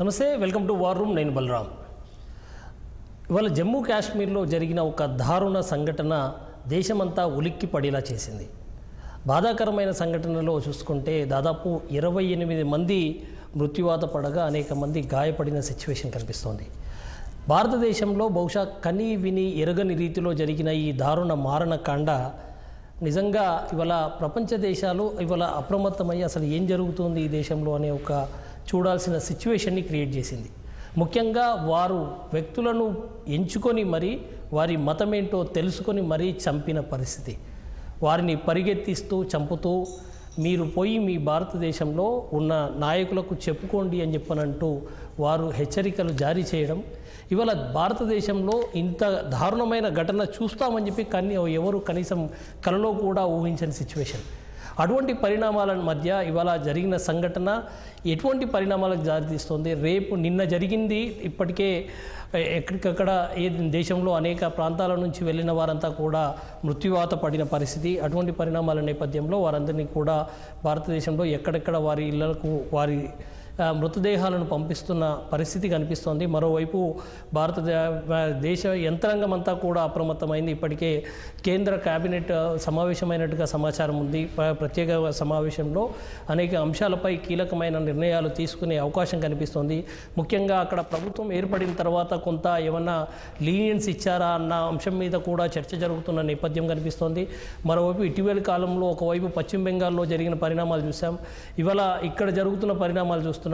నమస్తే, welcome to war room. నేను బలరాం. ఇవాళ జమ్మూ కాశ్మీర్లో జరిగిన ఒక దారుణ సంఘటన దేశమంతా ఉలిక్కి పడేలా చేసింది. బాధాకరమైన సంఘటనలో చూసుకుంటే దాదాపు 28 మంది మృత్యువాత పడగా అనేక మంది గాయపడిన సిచ్యువేషన్ కనిపిస్తోంది. భారతదేశంలో బహుశా కని విని ఎరగని రీతిలో జరిగిన ఈ దారుణ మారణకాండ నిజంగా ఇవాళ ప్రపంచ దేశాలు ఇవాళ అప్రమత్తమయ్యి అసలు ఏం జరుగుతుంది ఈ దేశంలో అనే ఒక చూడాల్సిన సిచ్యువేషన్ని క్రియేట్ చేసింది. ముఖ్యంగా వారు వ్యక్తులను ఎంచుకొని మరి వారి మతమేంటో తెలుసుకొని మరీ చంపిన పరిస్థితి, వారిని పరిగెత్తిస్తూ చంపుతూ మీరు పోయి మీ భారతదేశంలో ఉన్న నాయకులకు చెప్పుకోండి అని చెప్పనంటూ వారు హెచ్చరికలు జారీ చేయడం, ఇవాళ భారతదేశంలో ఇంత దారుణమైన ఘటన చూస్తామని చెప్పి ఎవరు కనీసం కలలో కూడా ఊహించని సిచ్యువేషన్. అటువంటి పరిణామాల మధ్య ఇవాళ జరిగిన సంఘటన ఎటువంటి పరిణామాలకు దారితీస్తుంది? నిన్న జరిగింది, ఇప్పటికే ఎక్కడికక్కడ దేశంలో అనేక ప్రాంతాల నుంచి వెళ్ళిన వారంతా కూడా మృత్యువాత పడిన పరిస్థితి. అటువంటి పరిణామాల నేపథ్యంలో వారందరినీ కూడా భారతదేశంలో ఎక్కడెక్కడ వారి ఇళ్లకు వారి మృతదేహాలను పంపిస్తున్న పరిస్థితి కనిపిస్తోంది. మరోవైపు దేశ యంత్రాంగం అంతా కూడా అప్రమత్తమైంది. ఇప్పటికే కేంద్ర కేబినెట్ సమావేశమైనట్టుగా సమాచారం ఉంది. ప్రత్యేక సమావేశంలో అనేక అంశాలపై కీలకమైన నిర్ణయాలు తీసుకునే అవకాశం కనిపిస్తోంది. ముఖ్యంగా అక్కడ ప్రభుత్వం ఏర్పడిన తర్వాత కొంత ఏమన్నా లీనియన్స్ ఇచ్చారా అన్న అంశం మీద కూడా చర్చ జరుగుతున్న నేపథ్యం కనిపిస్తోంది. మరోవైపు ఇటీవలి కాలంలో ఒకవైపు పశ్చిమ బెంగాల్లో జరిగిన పరిణామాలు చూసాం, ఇవాళ ఇక్కడ జరుగుతున్న పరిణామాలు చూస్తున్నాం.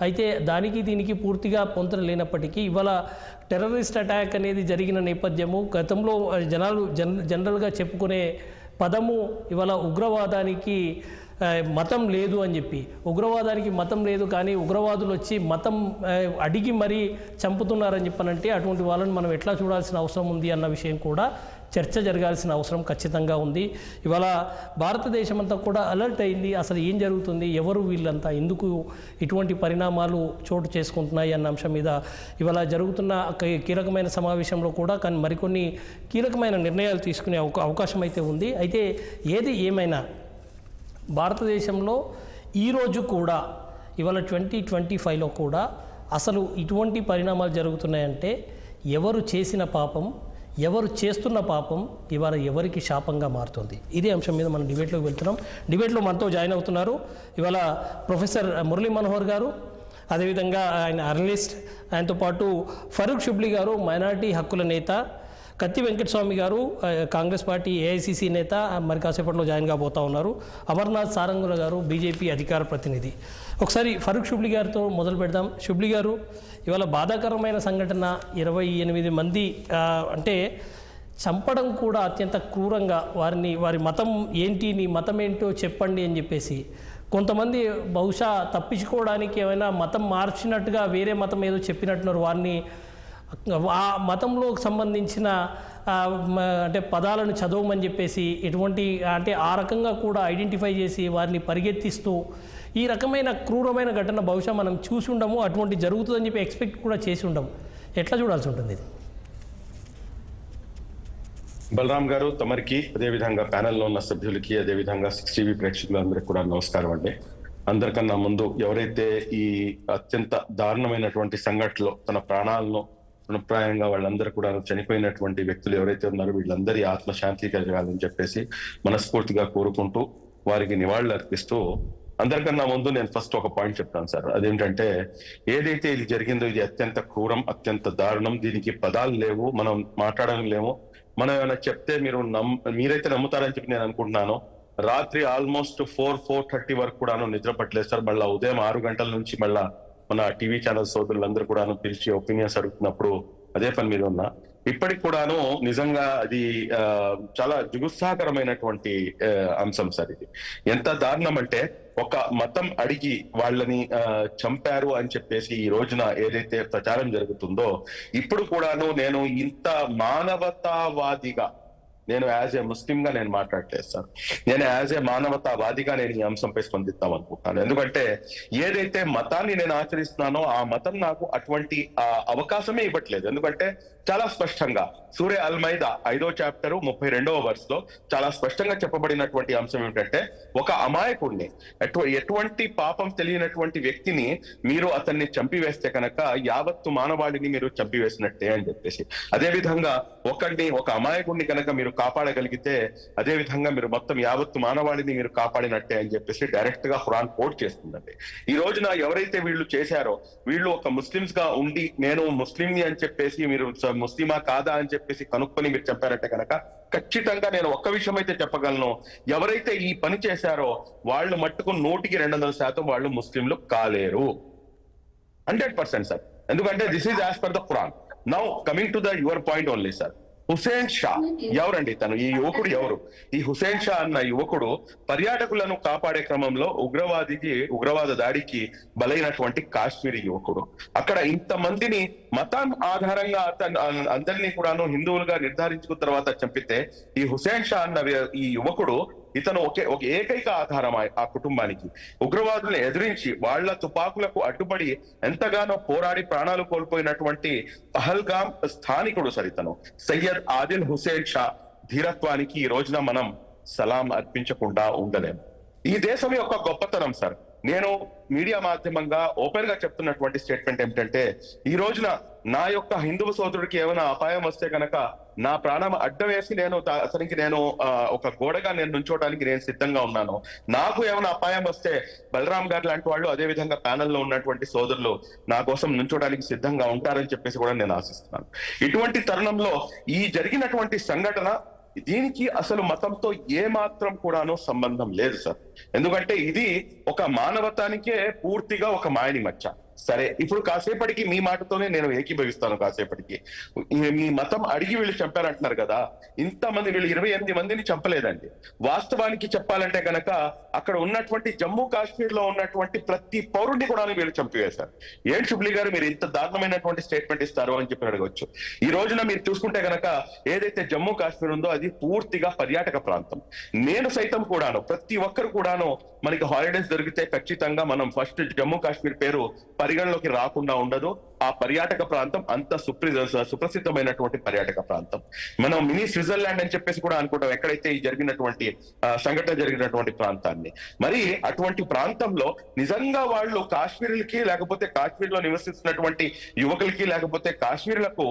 అయితే దానికి దీనికి పూర్తిగా పొంతన లేనప్పటికీ ఇవాళ టెర్రరిస్ట్ అటాక్ అనేది జరిగిన నేపథ్యము, గతంలో జనరల్గా చెప్పుకునే పదము ఇవాళ ఉగ్రవాదానికి మతం లేదు అని చెప్పి, ఉగ్రవాదానికి మతం లేదు కానీ ఉగ్రవాదులు వచ్చి మతం అడిగి మరీ చంపుతున్నారని చెప్పనంటే అటువంటి వాళ్ళని మనం ఎట్లా చూడాల్సిన అవసరం ఉంది అన్న విషయం కూడా చర్చ జరగాల్సిన అవసరం ఖచ్చితంగా ఉంది. ఇవాళ భారతదేశం అంతా కూడా అలర్ట్ అయింది. అసలు ఏం జరుగుతుంది, ఎవరు వీళ్ళంతా, ఎందుకు ఇటువంటి పరిణామాలు చోటు చేసుకుంటున్నాయి అన్న అంశం మీద ఇవాళ జరుగుతున్న కీలకమైన సమావేశంలో కూడా కానీ మరికొన్ని కీలకమైన నిర్ణయాలు తీసుకునే అవకాశం అయితే ఉంది. అయితే ఏది ఏమైనా భారతదేశంలో ఈరోజు కూడా ఇవాళ 2025లో కూడా అసలు ఇటువంటి పరిణామాలు జరుగుతున్నాయంటే ఎవరు చేసిన పాపం, ఎవరు చేస్తున్న పాపం ఇవాళ ఎవరికి శాపంగా మారుతుంది. ఇదే అంశం మీద మనం డిబేట్లోకి వెళ్తున్నాం. డిబేట్లో మనతో జాయిన్ అవుతున్నారు ఇవాళ ప్రొఫెసర్ మురళీ మనోహర్ గారు, అదేవిధంగా ఆయన అనలిస్ట్, ఆయనతో పాటు ఫరూక్ షుబ్లీ గారు మైనారిటీ హక్కుల నేత, కత్తి వెంకటస్వామి గారు కాంగ్రెస్ పార్టీ ఏఐసిసి నేత, మరి కాసేపట్లో జాయిన్ కాబోతా ఉన్నారు, అమర్నాథ్ సారంగుల గారు బీజేపీ అధికార ప్రతినిధి. ఒకసారి ఫరూక్ షుబ్లీ గారితో మొదలు పెడదాం. షుబ్లీ గారు, ఇవాళ బాధాకరమైన సంఘటన, 28 మంది అంటే చంపడం కూడా అత్యంత క్రూరంగా, వారి మతం ఏంటి, నీ మతం ఏంటో చెప్పండి అని చెప్పేసి కొంతమంది బహుశా తప్పించుకోవడానికి ఏమైనా మతం మార్చినట్టుగా వేరే మతం ఏదో చెప్పినట్టున్నారు, వారిని ఆ మతంలో సంబంధించిన అంటే పదాలను చదవమని చెప్పేసి ఎటువంటి అంటే ఆ రకంగా కూడా ఐడెంటిఫై చేసి వారిని పరిగెత్తిస్తూ ఈ రకమైన క్రూరమైన ఘటన బహుశా మనం చూసి ఉండము, అటువంటి జరుగుతుందని చెప్పి ఎక్స్పెక్ట్ కూడా చేసి ఉండము. ఎట్లా చూడాల్సి ఉంటుంది ఇది? బలరాం గారు, తమరికి అదేవిధంగా ప్యానెల్లో ఉన్న సభ్యులకి, అదేవిధంగా 6 టీవీ ప్రేక్షకులందరికీ కూడా నమస్కారం అండి. అందరికన్నా ముందు ఎవరైతే ఈ అత్యంత దారుణమైనటువంటి సంఘటనలో తన ప్రాణాలను తృణప్రాయంగా వాళ్ళందరూ కూడా చనిపోయినటువంటి వ్యక్తులు ఎవరైతే ఉన్నారో వీళ్ళందరి ఆత్మశాంతి కలగాలని చెప్పేసి మనస్ఫూర్తిగా కోరుకుంటూ వారికి నివాళులు అర్పిస్తూ, అందరికన్నా ముందు నేను ఫస్ట్ ఒక పాయింట్ చెప్తాను సార్. అదేంటంటే ఏదైతే ఇది జరిగిందో ఇది అత్యంత క్రూరం, అత్యంత దారుణం. దీనికి పదాలు లేవు, మనం మాట్లాడడం లేము. మనం ఏమైనా చెప్తే మీరైతే నమ్ముతారని చెప్పి నేను అనుకుంటున్నాను. రాత్రి ఆల్మోస్ట్ 4-4:30 వరకు కూడాను నిద్ర పట్టలేదు సార్. మళ్ళీ ఉదయం 6 గంటల నుంచి మళ్ళా మన టీవీ ఛానల్ సోదరులందరూ కూడాను పిలిచి ఒపీనియన్స్ అడుగుతున్నప్పుడు అదే పని మీద ఉన్నా. ఇప్పటికి కూడాను నిజంగా అది చాలా జుగుత్సాహకరమైనటువంటి అంశం సార్. ఇది ఎంత దారుణం అంటే ఒక మతం అడిగి వాళ్ళని చంపారు అని చెప్పేసి ఈ రోజున ఏదైతే ప్రచారం జరుగుతుందో, ఇప్పుడు కూడాను నేను ఇంత మానవతావాదిగా నేను యాజ్ ఏ ముస్లిం గా నేను మాట్లాడలేదు సార్. నేను యాజ్ ఏ మానవతావాదిగా నేను ఈ అంశంపై స్పందిద్దాం అనుకుంటున్నాను. ఎందుకంటే ఏదైతే మతాన్ని నేను ఆచరిస్తున్నానో ఆ మతం నాకు అటువంటి అవకాశమే ఇవ్వట్లేదు. ఎందుకంటే చాలా స్పష్టంగా సూరే అల్ మైదా 5వ చాప్టర్ 32వ వర్స్ లో చాలా స్పష్టంగా చెప్పబడినటువంటి అంశం ఏమిటంటే, ఒక అమాయకుడిని ఎటువంటి పాపం తెలియనటువంటి వ్యక్తిని మీరు అతన్ని చంపివేస్తే కనుక యావత్తు మానవాళిని మీరు చంపివేసినట్టే అని చెప్పేసి. అదే విధంగా ఒక అమాయకుడిని కనుక మీరు కాపాడగలిగితే అదే విధంగా మీరు మొత్తం యావత్తు మానవాళిని మీరు కాపాడినట్టే అని చెప్పేసి డైరెక్ట్ గా ఖురాన్ కోట్ చేస్తుందండి. ఈ రోజున ఎవరైతే వీళ్ళు చేశారో వీళ్ళు ఒక ముస్లిమ్స్ గా ఉండి నేను ముస్లింని అని చెప్పేసి మీరు ముస్లిమా కాదా అని చెప్పేసి కనుక్కొని మీరు చెప్పారంటే కనుక ఖచ్చితంగా నేను ఒక్క విషయం అయితే చెప్పగలను, ఎవరైతే ఈ పని చేశారో వాళ్ళు మట్టుకు 100% వాళ్ళు ముస్లింలు కాలేరు. 100% సార్. ఎందుకంటే this is as per the Quran. Now coming to the your point only sir. Hussain Shah ఎవరండి తను? ఈ యువకుడు ఎవరు? ఈ హుసేన్ షా అన్న యువకుడు పర్యాటకులను కాపాడే క్రమంలో ఉగ్రవాద దాడికి బలైనటువంటి కాశ్మీరీ యువకుడు. అక్కడ ఇంతమందిని మతం ఆధారంగా అందరినీ కూడాను హిందువులుగా నిర్ధారించుకున్న తర్వాత చంపితే ఈ హుసేన్ షా అన్న ఈ యువకుడు ఇతను ఒక ఏకైక ఆధారం ఆ కుటుంబానికి. ఉగ్రవాదులను ఎదిరించి వాళ్ల తుపాకులకు అడ్డుపడి ఎంతగానో పోరాడి ప్రాణాలు కోల్పోయినటువంటి పహల్గామ్ స్థానికుడు సార్ ఇతను. సయ్యద్ ఆదిల్ హుసేన్ షా ధీరత్వానికి ఈ రోజున మనం సలాం అర్పించకుండా ఉండలేము. ఈ దేశం యొక్క గొప్పతనం సార్. నేను మీడియా మాధ్యమంగా ఓపెన్ గా చెప్తున్నటువంటి స్టేట్మెంట్ ఏమిటంటే, ఈ రోజున నా యొక్క హిందువు సోదరుడికి ఏమైనా అపాయం వస్తే కనుక నా ప్రాణం అడ్డం వేసి అతనికి నేను ఒక గోడగా నేను నుంచోడానికి నేను సిద్ధంగా ఉన్నాను. నాకు ఏమైనా అపాయం వస్తే బలరాం గారు లాంటి వాళ్ళు అదే విధంగా ప్యానెల్లో ఉన్నటువంటి సోదరులు నా కోసం నుంచోడానికి సిద్ధంగా ఉంటారని చెప్పేసి కూడా నేను ఆశిస్తున్నాను. ఇటువంటి తరుణంలో ఈ జరిగినటువంటి సంఘటన దీనికి అసలు మతంతో ఏ మాత్రం కూడాను సంబంధం లేదు సార్. ఎందుకంటే ఇది ఒక మానవతానికే పూర్తిగా ఒక మాయని మచ్చ. సరే, ఇప్పుడు కాసేపటికి మీ మాటతోనే నేను ఏకీభవిస్తాను. కాసేపటికి మీ మతం అడిగి వీళ్ళు చంపారంటున్నారు కదా, ఇంతమంది వీళ్ళు 28 మందిని చంపలేదండి. వాస్తవానికి చెప్పాలంటే కనుక అక్కడ ఉన్నటువంటి జమ్మూ కాశ్మీర్ లో ఉన్నటువంటి ప్రతి పౌరుడిని కూడా వీళ్ళు చంపివేశారు. ఏం శుబ్లీ గారు మీరు ఇంత దారుణమైనటువంటి స్టేట్మెంట్ ఇస్తారు అని చెప్పి అడగవచ్చు. ఈ రోజున మీరు చూసుకుంటే కనుక ఏదైతే జమ్మూ కాశ్మీర్ ఉందో అది పూర్తిగా పర్యాటక ప్రాంతం. నేను సైతం కూడాను ప్రతి ఒక్కరు కూడాను మనకి హాలిడేస్ దొరికితే ఖచ్చితంగా మనం ఫస్ట్ జమ్మూ కాశ్మీర్ పేరు పరిగణలోకి రాకుండా ఉండదు. ఆ పర్యాటక ప్రాంతం అంత సుప్రసిద్ధమైనటువంటి పర్యాటక ప్రాంతం. మనం మినీ స్విట్జర్లాండ్ అని చెప్పేసి కూడా అనుకుంటాం ఎక్కడైతే ఈ జరిగినటువంటి సంఘటన జరిగినటువంటి ప్రాంతాన్ని. మరి అటువంటి ప్రాంతంలో నిజంగా వాళ్ళు కాశ్మీర్లకి లేకపోతే కాశ్మీర్ లో నివసిస్తున్నటువంటి యువకులకి లేకపోతే కాశ్మీర్లకు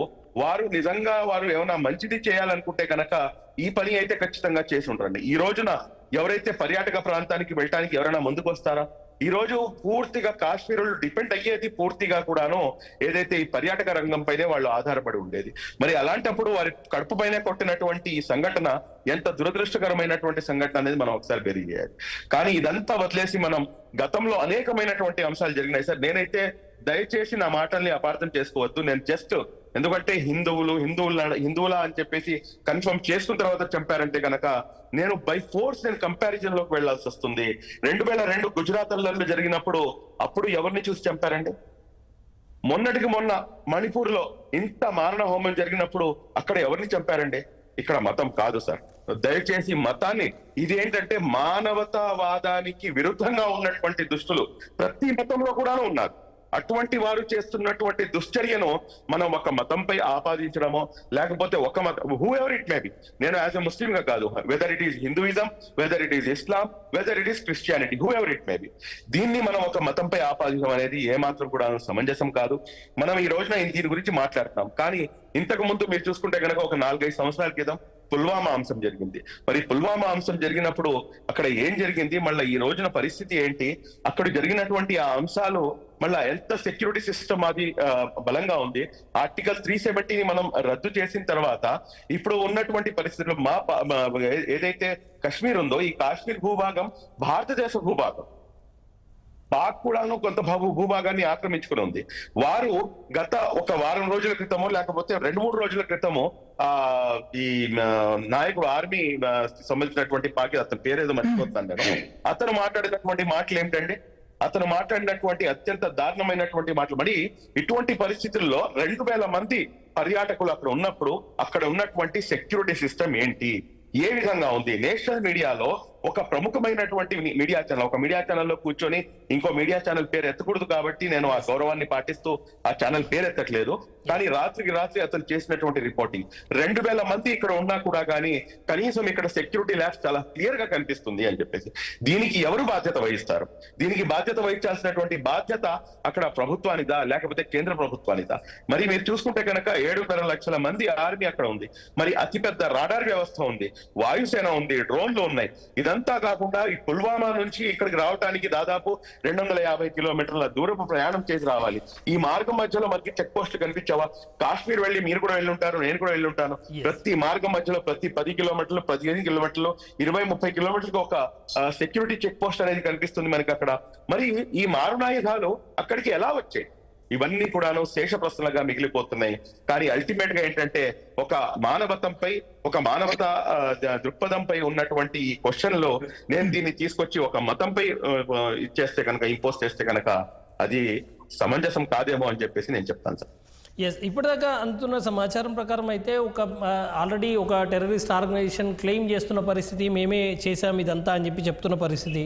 నిజంగా వారు ఏమైనా మంచిది చేయాలనుకుంటే కనుక ఈ పని అయితే ఖచ్చితంగా చేసి ఉంటారండి. ఈ రోజున ఎవరైతే పర్యాటక ప్రాంతానికి వెళ్ళటానికి ఎవరైనా ముందుకు వస్తారా? ఈ రోజు పూర్తిగా కాశ్మీరులు డిపెండ్ అయ్యేది పూర్తిగా కూడాను ఏదైతే ఈ పర్యాటక రంగం పైనే వాళ్ళు ఆధారపడి ఉండేది. మరి అలాంటప్పుడు వారి కడుపు పైన కొట్టినటువంటి ఈ సంఘటన ఎంత దురదృష్టకరమైనటువంటి సంఘటన అనేది మనం ఒకసారి బెరిగేయాలి. కానీ ఇదంతా వదిలేసి మనం గతంలో అనేకమైనటువంటి అంశాలు జరిగినాయి సార్. నేనైతే దయచేసి నా మాటల్ని అపార్థం చేసుకోవద్దు. నేను జస్ట్ ఎందుకంటే హిందువులా అని చెప్పేసి కన్ఫర్మ్ చేసుకున్న తర్వాత చంపారంటే కనుక నేను బై ఫోర్స్ నేను కంపారిజన్ లోకి వెళ్లాల్సి వస్తుంది. 2002 గుజరాత్ అల్లర్లు జరిగినప్పుడు అప్పుడు ఎవరిని చూసి చంపారండి? మొన్నటికి మొన్న మణిపూర్ లో ఇంత మారణ హోమం జరిగినప్పుడు అక్కడ ఎవరిని చంపారండి? ఇక్కడ మతం కాదు సార్. దయచేసి మతాన్ని ఇది ఏంటంటే మానవతావాదానికి విరుద్ధంగా ఉన్నటువంటి దుష్టులు ప్రతి మతంలో కూడా ఉన్నారు. అటువంటి వారు చేస్తున్నటువంటి దుశ్చర్యను మనం ఒక మతంపై ఆపాదించడమో లేకపోతే ఒక మతం who ever it may be, నేను యాజ్ ఎ ముస్లిం గా కాదు, whether it is Hinduism, whether it is Islam, whether it is Christianity, who ever it may be, దీన్ని మనం ఒక మతంపై ఆపాదించడం అనేది ఏమాత్రం కూడా సమంజసం కాదు. మనం ఈ రోజున దీని గురించి మాట్లాడుతున్నాం. కానీ ఇంతకు ముందు మీరు చూసుకుంటే కనుక ఒక 4-5 సంవత్సరాల క్రితం పుల్వామా అంశం జరిగింది. మరి పుల్వామా అంశం జరిగినప్పుడు అక్కడ ఏం జరిగింది, మళ్ళీ ఈ రోజున పరిస్థితి ఏంటి, అక్కడ జరిగినటువంటి ఆ అంశాలు మళ్ళా ఎంత సెక్యూరిటీ సిస్టమ్ అది బలంగా ఉంది. ఆర్టికల్ 370ని మనం రద్దు చేసిన తర్వాత ఇప్పుడు ఉన్నటువంటి పరిస్థితులు ఏదైతే కశ్మీర్ ఉందో ఈ కాశ్మీర్ భూభాగం భారతదేశ భూభాగం. పాక్ కూడాను కొంత భూభాగాన్ని ఆక్రమించుకుని ఉంది. వారు గత ఒక వారం రోజుల క్రితమో లేకపోతే 2-3 రోజుల క్రితము ఈ నాయకుడు ఆర్మీ సంబంధించినటువంటి పాకి అతని పేరేదో మర్చిపోతాను నేను, అతను మాట్లాడినటువంటి మాటలు ఏమిటండి, అతను మాట్లాడినటువంటి అత్యంత దారుణమైనటువంటి మాటలు. మరి ఇటువంటి పరిస్థితుల్లో 2000 మంది పర్యాటకులు అక్కడ ఉన్నప్పుడు అక్కడ ఉన్నటువంటి సెక్యూరిటీ సిస్టమ్ ఏంటి? ఏ విధంగా ఉంది? నేషనల్ మీడియాలో ఒక ప్రముఖమైనటువంటి మీడియా ఛానల్, ఒక మీడియా ఛానల్లో కూర్చొని ఇంకో మీడియా ఛానల్ పేరు ఎత్తకూడదు కాబట్టి నేను ఆ గౌరవాన్ని పాటిస్తూ ఆ ఛానల్ పేరు ఎత్తట్లేదు. కానీ రాత్రికి రాత్రి అతను చేసినటువంటి రిపోర్టింగ్ 2000 మంది ఇక్కడ ఉన్నా కూడా కానీ కనీసం ఇక్కడ సెక్యూరిటీ ల్యాబ్స్ చాలా క్లియర్ గా కనిపిస్తుంది అని చెప్పేసి, దీనికి ఎవరు బాధ్యత వహిస్తారు? దీనికి బాధ్యత వహించాల్సినటువంటి బాధ్యత అక్కడ ప్రభుత్వానిదా లేకపోతే కేంద్ర ప్రభుత్వానిదా? మరి మీరు చూసుకుంటే కనుక 7.5 లక్షల మంది ఆర్మీ అక్కడ ఉంది, మరి అతిపెద్ద రాడార్ వ్యవస్థ ఉంది, వాయుసేన ఉంది, డ్రోన్లు ఉన్నాయి. ఇదంతా కాకుండా ఈ పుల్వామా నుంచి ఇక్కడికి రావడానికి దాదాపు 250 కిలోమీటర్ల దూరపు ప్రయాణం చేసి రావాలి. ఈ మార్గం మధ్యలో మనకి చెక్ పోస్టులు కనిపించావా? కాశ్మీర్ వెళ్ళి మీరు కూడా వెళ్ళి ఉంటారు, నేను కూడా వెళ్ళి ఉంటాను. ప్రతి మార్గం మధ్యలో ప్రతి 10 కిలోమీటర్లు 15 కిలోమీటర్లు 20-30 కిలోమీటర్లకు ఒక సెక్యూరిటీ చెక్ పోస్ట్ అనేది కనిపిస్తుంది మనకి అక్కడ. మరి ఈ మారణాయుధాలు అక్కడికి ఎలా వచ్చాయి? ఇవన్నీ కూడాను శేష ప్రశ్నలుగా మిగిలిపోతున్నాయి. కానీ అల్టిమేట్ గా ఏంటంటే ఒక మానవత దృక్పథంపై ఉన్నటువంటి ఈ క్వశ్చన్ లో నేను దీన్ని తీసుకొచ్చి ఒక మతంపై ఇచ్చేస్తే కనుక, ఇంపోజ్ చేస్తే కనుక అది సమంజసం కాదేమో అని చెప్పేసి నేను చెప్తాను సార్. ఎస్, ఇప్పటిదాకా అందుతున్న సమాచారం ప్రకారం అయితే ఆల్రెడీ ఒక టెర్రరిస్ట్ ఆర్గనైజేషన్ క్లెయిమ్ చేస్తున్న పరిస్థితి, మేమే చేశాం ఇదంతా అని చెప్పి చెప్తున్న పరిస్థితి.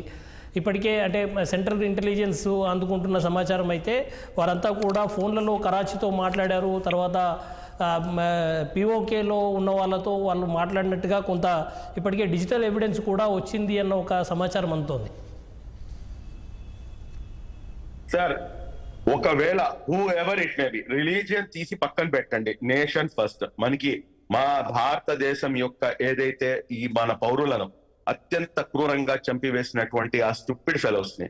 ఇప్పటికే అంటే సెంట్రల్ ఇంటెలిజెన్స్ అందుకుంటున్న సమాచారం అయితే వారంతా కూడా ఫోన్లలో కరాచీతో మాట్లాడారు, తర్వాత పిఓకేలో ఉన్న వాళ్ళతో వాళ్ళు మాట్లాడినట్టుగా కొంత ఇప్పటికే డిజిటల్ ఎవిడెన్స్ కూడా వచ్చింది అన్న ఒక సమాచారం అందుతోంది. సార్ ఒకవేళ who ever it may be, religion తీసి పక్కన పెట్టండి, నేషన్ ఫస్ట్. మనకి మా భారతదేశం యొక్క ఏదైతే ఈ మన పౌరులను అత్యంత క్రూరంగా చంపివేసినటువంటి ఆ స్టూపిడ్ ఫెలోస్ ని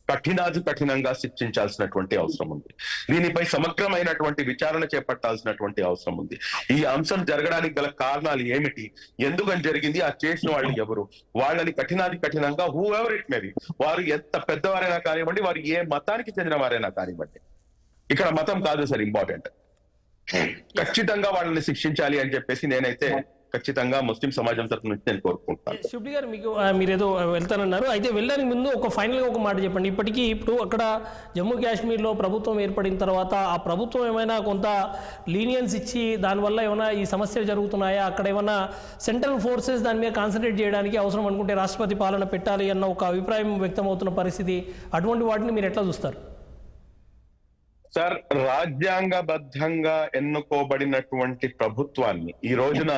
కఠినంగా శిక్షించాల్సినటువంటి అవసరం ఉంది. దీనిపై సమగ్రమైనటువంటి విచారణ చేపట్టాల్సినటువంటి అవసరం ఉంది. ఈ అంశం జరగడానికి గల కారణాలు ఏమిటి, ఎందుకని జరిగింది, ఆ చేసిన వాళ్ళు ఎవరు, వాళ్ళని కఠినంగా who ever it may be, వారు ఎంత పెద్దవారైనా కానివ్వండి, వారు ఏ మతానికి చెందిన వారైనా కానివ్వండి, ఇక్కడ మతం కాదు సార్ ఇంపార్టెంట్, ఖచ్చితంగా వాళ్ళని శిక్షించాలి అని చెప్పేసి నేనైతే ఖచ్చితంగా ముస్లిం సమాజం తరఫు నుంచి నేను కోరుకుంటాను. శుభ్రి గారు, మీకు మీరేదో వెళ్తానన్నారు, అయితే వెళ్ళడానికి ముందు ఫైనల్గా ఒక మాట చెప్పండి. ఇప్పుడు అక్కడ జమ్మూ కాశ్మీర్లో ప్రభుత్వం ఏర్పడిన తర్వాత ఆ ప్రభుత్వం ఏమైనా కొంత లీనియన్స్ ఇచ్చి దానివల్ల ఏమైనా ఈ సమస్యలు జరుగుతున్నాయా, అక్కడ ఏమైనా సెంట్రల్ ఫోర్సెస్ దాని మీద కాన్సన్ట్రేట్ చేయడానికి అవసరం అనుకుంటే రాష్ట్రపతి పాలన పెట్టాలి అన్న ఒక అభిప్రాయం వ్యక్తమవుతున్న పరిస్థితి, అటువంటి వాటిని మీరు ఎట్లా చూస్తారు? సార్, రాజ్యాంగబద్ధంగా ఎన్నుకోబడినటువంటి ప్రభుత్వాన్ని ఈ రోజున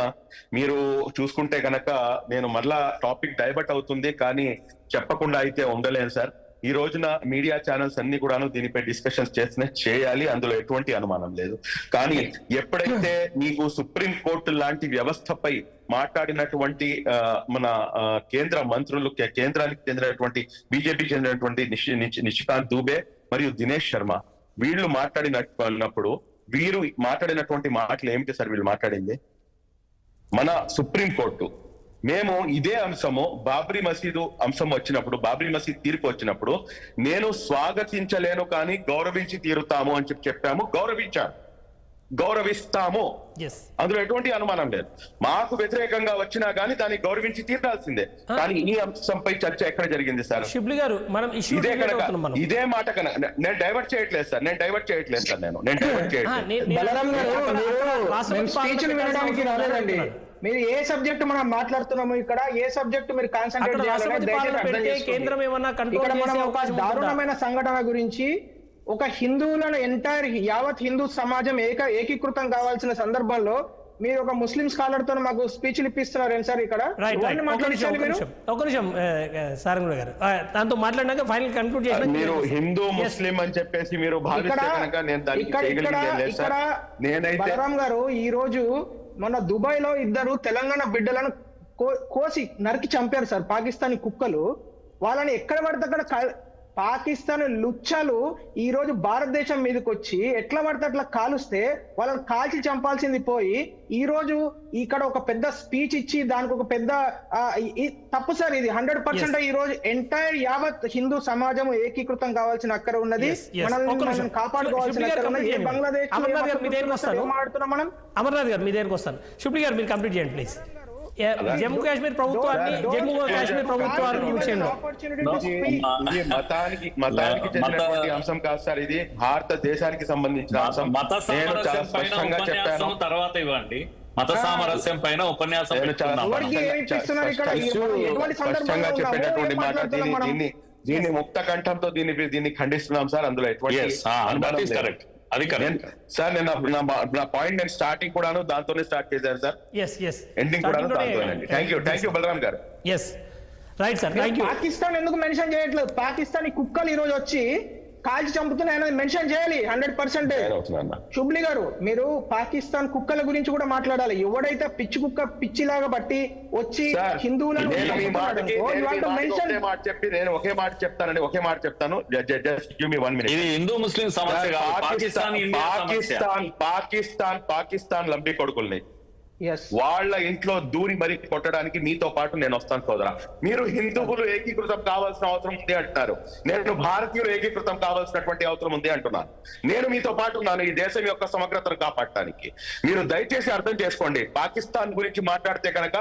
మీరు చూసుకుంటే కనుక, నేను మళ్ళా టాపిక్ డైవర్ట్ అవుతుంది కానీ చెప్పకుండా అయితే ఉండలేను సార్. ఈ రోజున మీడియా ఛానల్స్ అన్ని కూడాను దీనిపై డిస్కషన్స్ చేయాలి, అందులో ఎటువంటి అనుమానం లేదు. కానీ ఎప్పుడైతే మీకు సుప్రీం కోర్టు లాంటి వ్యవస్థపై మాట్లాడినటువంటి మన కేంద్ర మంత్రులు, కేంద్రానికి చెందినటువంటి బీజేపీకి చెందినటువంటి నిషికాంత్ దూబే మరియు దినేష్ శర్మ, వీళ్ళు మాట్లాడినప్పుడు వీరు మాట్లాడినటువంటి మాటలు ఏమిటి సార్? వీళ్ళు మాట్లాడింది మన సుప్రీం కోర్టు, మేము ఇదే అంశము బాబ్రీ మసీదు అంశం వచ్చినప్పుడు, బాబ్రీ మసీద్ తీర్పు వచ్చినప్పుడు నేను స్వాగతించలేను కానీ గౌరవించి తీరుతాము అని చెప్పాము, గౌరవిస్తాము, అందులో ఎటువంటి అనుమానం లేదు. మాకు వ్యతిరేకంగా వచ్చినా కానీ దాన్ని గౌరవించి తీరాల్సిందే. కానీ ఈ అంశంపై చర్చ ఎక్కడ జరిగింది సార్? ఇదే మాట కన్నా నేను డైవర్ట్ చేయట్లేదు సార్, నేను డైవర్ట్ చేయట్లేదు. మీరు ఏ సబ్జెక్ట్ మనం మాట్లాడుతున్నాము, ఇక్కడ ఏ సబ్జెక్ట్ మీరు కాన్సన్ట్రేట్ చేయాలి? ఒక దారుణమైన సంఘటన గురించి, ఒక హిందువులను ఎంటైర్ యావత్ హిందూ సమాజం ఏకీకృతం కావాల్సిన సందర్భంలో మీరు ఒక ముస్లిం స్కాలర్ తో మాకు స్పీచ్లు ఇప్పిస్తున్నారు ఏం సార్? ఇక్కడ ఒక నిమిషం సారంగుడు గారు, దాంతో మాట్లాడినాక ఫైనల్ కన్క్లూడ్ చేసిన మీరు హిందూ ముస్లిం అని చెప్పేసి మీరు బలరాం గారు, ఈ రోజు మొన్న దుబాయ్ లో 2 తెలంగాణ బిడ్డలను కోసి నరికి చంపారు సార్ పాకిస్తానీ కుక్కలు. వాళ్ళని ఎక్కడ పడితే అక్కడ పాకిస్తాన్ లుచ్చలు ఈ రోజు భారతదేశం మీదకి వచ్చి ఎట్లా పడితే అట్లా కాలుస్తే వాళ్ళని కాల్చి చంపాల్సింది పోయి ఈ రోజు ఇక్కడ ఒక పెద్ద స్పీచ్ ఇచ్చి దానికి ఒక పెద్ద తప్పు సార్. ఇది 100% ఈ రోజు ఎంటైర్ యావత్ హిందూ సమాజం ఏకీకృతం కావాల్సిన అక్కర ఉన్నది, మనల్ని కాపాడుకోవాల్సిన అక్కర ఉన్నది. ఏ బంగ్లాదేశ్ మాట్లాడుతున్నాం మనం. అమర్నాథ్ గారు మీ దగ్గరకు వస్తాను. శుభ్రి గారు మీరు కంప్లీట్ చేయండి ప్లీజ్. జమ్మూ కాశ్మీర్ ప్రభుత్వాన్ని విషయంలో మతానికి చెందినటువంటి అంశం కాదు సార్, ఇది భారతదేశానికి సంబంధించిన అంశం. నేను చాలా స్పష్టంగా చెప్పాను. తర్వాత ఇవ్వండి. మత సామరస్యం పైన ఉపన్యాసం నేను చాలా పెట్టుకున్నాం మనం. ఎవరికి ఏమి ఇప్పిస్తున్నారు ఇక్కడ? ఎటువంటి స్పష్టంగా సందర్భంలో చెప్పేటటువంటి ఉన్నామో, ఏం మాట మాట్లాడుతున్నాం మనం? దీన్ని ముక్త కంఠంతో దీన్ని ఖండిస్తున్నాం సార్. అందులో ఎటువంటి Yes, that is correct. అది కరెక్ట్ సార్. నేను నా పాయింట్ నేను స్టార్టింగ్ కూడాను దాంతోనే స్టార్ట్ చేశాను సార్. ఎస్ ఎండింగ్ కూడాను దాంతోనండి. థ్యాంక్ యూ బలరాం గారు. Yes right sir, thank you. Pakistan ఎందుకు మెన్షన్ చేయట్లేదు? పాకిస్తాన్ కుక్కలు ఈ రోజు వచ్చి కాల్చి చంపుతున్నాయని మెన్షన్ చేయాలి 100%. శుభ్లి గారు, మీరు పాకిస్తాన్ కుక్కల గురించి కూడా మాట్లాడాలి. ఎవడైతే పిచ్చి కుక్క పిచ్చిలాగా బట్టి వచ్చి హిందువులను నేను ఒకే మాట చెప్తానండి, ఒకే మాట చెప్తాను. Just give me 1 minute. ఇది హిందూ ముస్లిం సమస్య కాదు, పాకిస్తాన్ లంబి కొడుకుల్ని వాళ్ళ ఇంట్లో దూరి మరి కొట్టడానికి మీతో పాటు నేను వస్తాను సోదరా. మీరు హిందువులు ఏకీకృతం కావాల్సిన అవసరం ఉంది అంటున్నారు, నేను భారతీయులు ఏకీకృతం కావాల్సినటువంటి అవసరం ఉంది అంటున్నాను. నేను మీతో పాటు ఉన్నాను ఈ దేశం యొక్క సమగ్రతను కాపాడటానికి. మీరు దయచేసి అర్థం చేసుకోండి. పాకిస్తాన్ గురించి మాట్లాడితే కనుక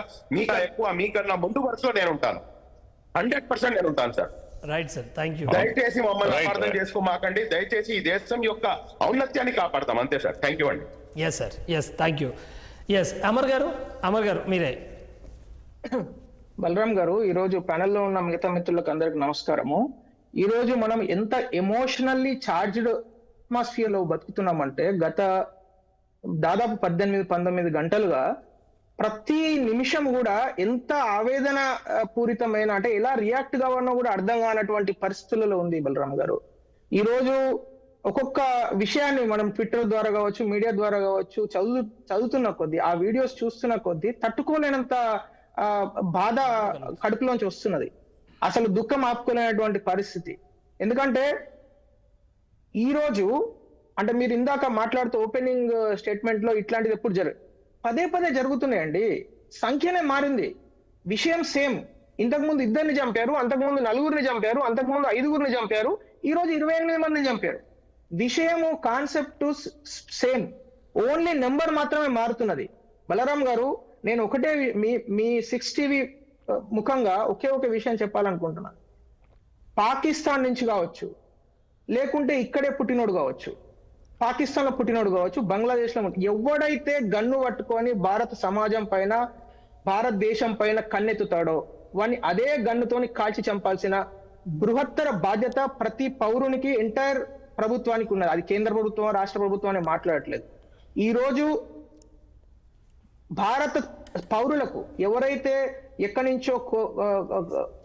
మీకన్నా ముందు వరుసలో నేను ఉంటాను, 100% నేను ఉంటాను sir. Right sir, thank you. దయచేసి మమ్మల్ని అర్థం చేసుకోమాకండి. దయచేసి ఈ దేశం యొక్క ఔన్నత్యాన్ని కాపాడతాం, అంతే సార్. థ్యాంక్ యూ అండి. Yes sir, yes, thank you. Yes, Amar గారు మీరే. బలరాం గారు, ఈరోజు ప్యానెల్లో ఉన్న మిగతా మిత్రులకు అందరికి నమస్కారము. ఈరోజు మనం ఎంత ఎమోషనల్లీ చార్జ్డ్ అట్మాస్ఫియర్ లో బతుకుతున్నామంటే గత దాదాపు 18-19 గంటలుగా ప్రతి నిమిషం కూడా ఎంత ఆవేదన పూరితమైన, అంటే ఎలా రియాక్ట్ కావాలనో కూడా అర్థం కానటువంటి పరిస్థితులలో ఉంది బలరాం గారు. ఈరోజు ఒక్కొక్క విషయాన్ని మనం ట్విట్టర్ ద్వారా కావచ్చు, మీడియా ద్వారా కావచ్చు చదువుతున్న కొద్దీ, ఆ వీడియోస్ చూస్తున్న కొద్దీ తట్టుకోలేనంత బాధ కడుపులోంచి వస్తున్నది. అసలు దుఃఖం ఆపుకోలేనటువంటి పరిస్థితి. ఎందుకంటే ఈ రోజు, అంటే మీరు ఇందాక మాట్లాడుతూ ఓపెనింగ్ స్టేట్మెంట్ లో ఇట్లాంటిది ఎప్పుడు పదే జరుగుతున్నాయండి. సంఖ్యనే మారింది, విషయం సేమ్. ఇంతకుముందు 2 చంపారు, అంతకుముందు 4 చంపారు, అంతకుముందు 5 చంపారు, ఈ రోజు 28 మందిని చంపారు. విషయము, కాన్సెప్ట్ సేమ్, ఓన్లీ నెంబర్ మాత్రమే మారుతున్నది. బలరాం గారు, నేను ఒకటే మీ 6 టీవీ ముఖంగా ఒకే ఒక విషయం చెప్పాలనుకుంటున్నాను. పాకిస్తాన్ నుంచి కావచ్చు, లేకుంటే ఇక్కడే పుట్టినోడు కావచ్చు, పాకిస్తాన్ లో పుట్టినోడు కావచ్చు, బంగ్లాదేశ్ లో ఎవడైతే గన్ను పట్టుకొని భారత సమాజం పైన, భారతదేశం పైన కన్నెత్తుతాడో వాడిని అదే గన్నుతోని కాల్చి చంపాల్సిన బృహత్తర బాధ్యత ప్రతి పౌరునికి, ఎంటైర్ ప్రభుత్వానికి ఉన్నది. అది కేంద్ర ప్రభుత్వం, రాష్ట్ర ప్రభుత్వం అని మాట్లాడట్లేదు. ఈ రోజు భారత పౌరులకు ఎవరైతే ఎక్కడి నుంచో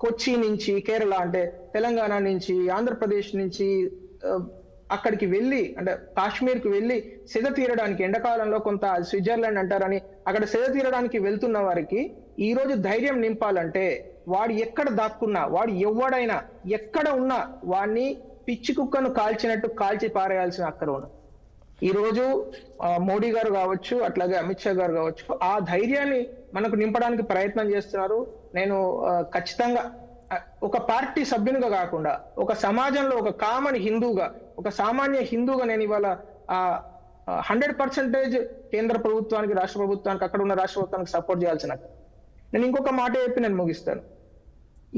కొచ్చి నుంచి, కేరళ అంటే తెలంగాణ నుంచి, ఆంధ్రప్రదేశ్ నుంచి అక్కడికి వెళ్ళి, అంటే కాశ్మీర్కి వెళ్ళి సెద తీరడానికి, ఎండాకాలంలో కొంత స్విట్జర్లాండ్ అంటారని అక్కడ సెద తీరడానికి వెళ్తున్న వారికి ఈ రోజు ధైర్యం నింపాలంటే, వాడు ఎక్కడ దాక్కున్నా, వాడు ఎవడైనా ఎక్కడ ఉన్నా వాడిని పిచ్చి కుక్కను కాల్చినట్టు కాల్చి పారేయాల్సిన అక్కడ ఉన్న ఈ రోజు మోడీ గారు కావచ్చు, అట్లాగే అమిత్ షా గారు కావచ్చు, ఆ ధైర్యాన్ని మనకు నింపడానికి ప్రయత్నం చేస్తున్నారు. నేను ఖచ్చితంగా ఒక పార్టీ సభ్యునిగా కాకుండా, ఒక సమాజంలో ఒక కామన్ హిందూగా, ఒక సామాన్య హిందూగా నేను ఇవాళ 100% కేంద్ర ప్రభుత్వానికి, రాష్ట్ర ప్రభుత్వానికి, అక్కడ ఉన్న రాష్ట్ర ప్రభుత్వానికి సపోర్ట్ చేయాల్సిన. నేను ఇంకొక మాట చెప్పి నేను ముగిస్తాను.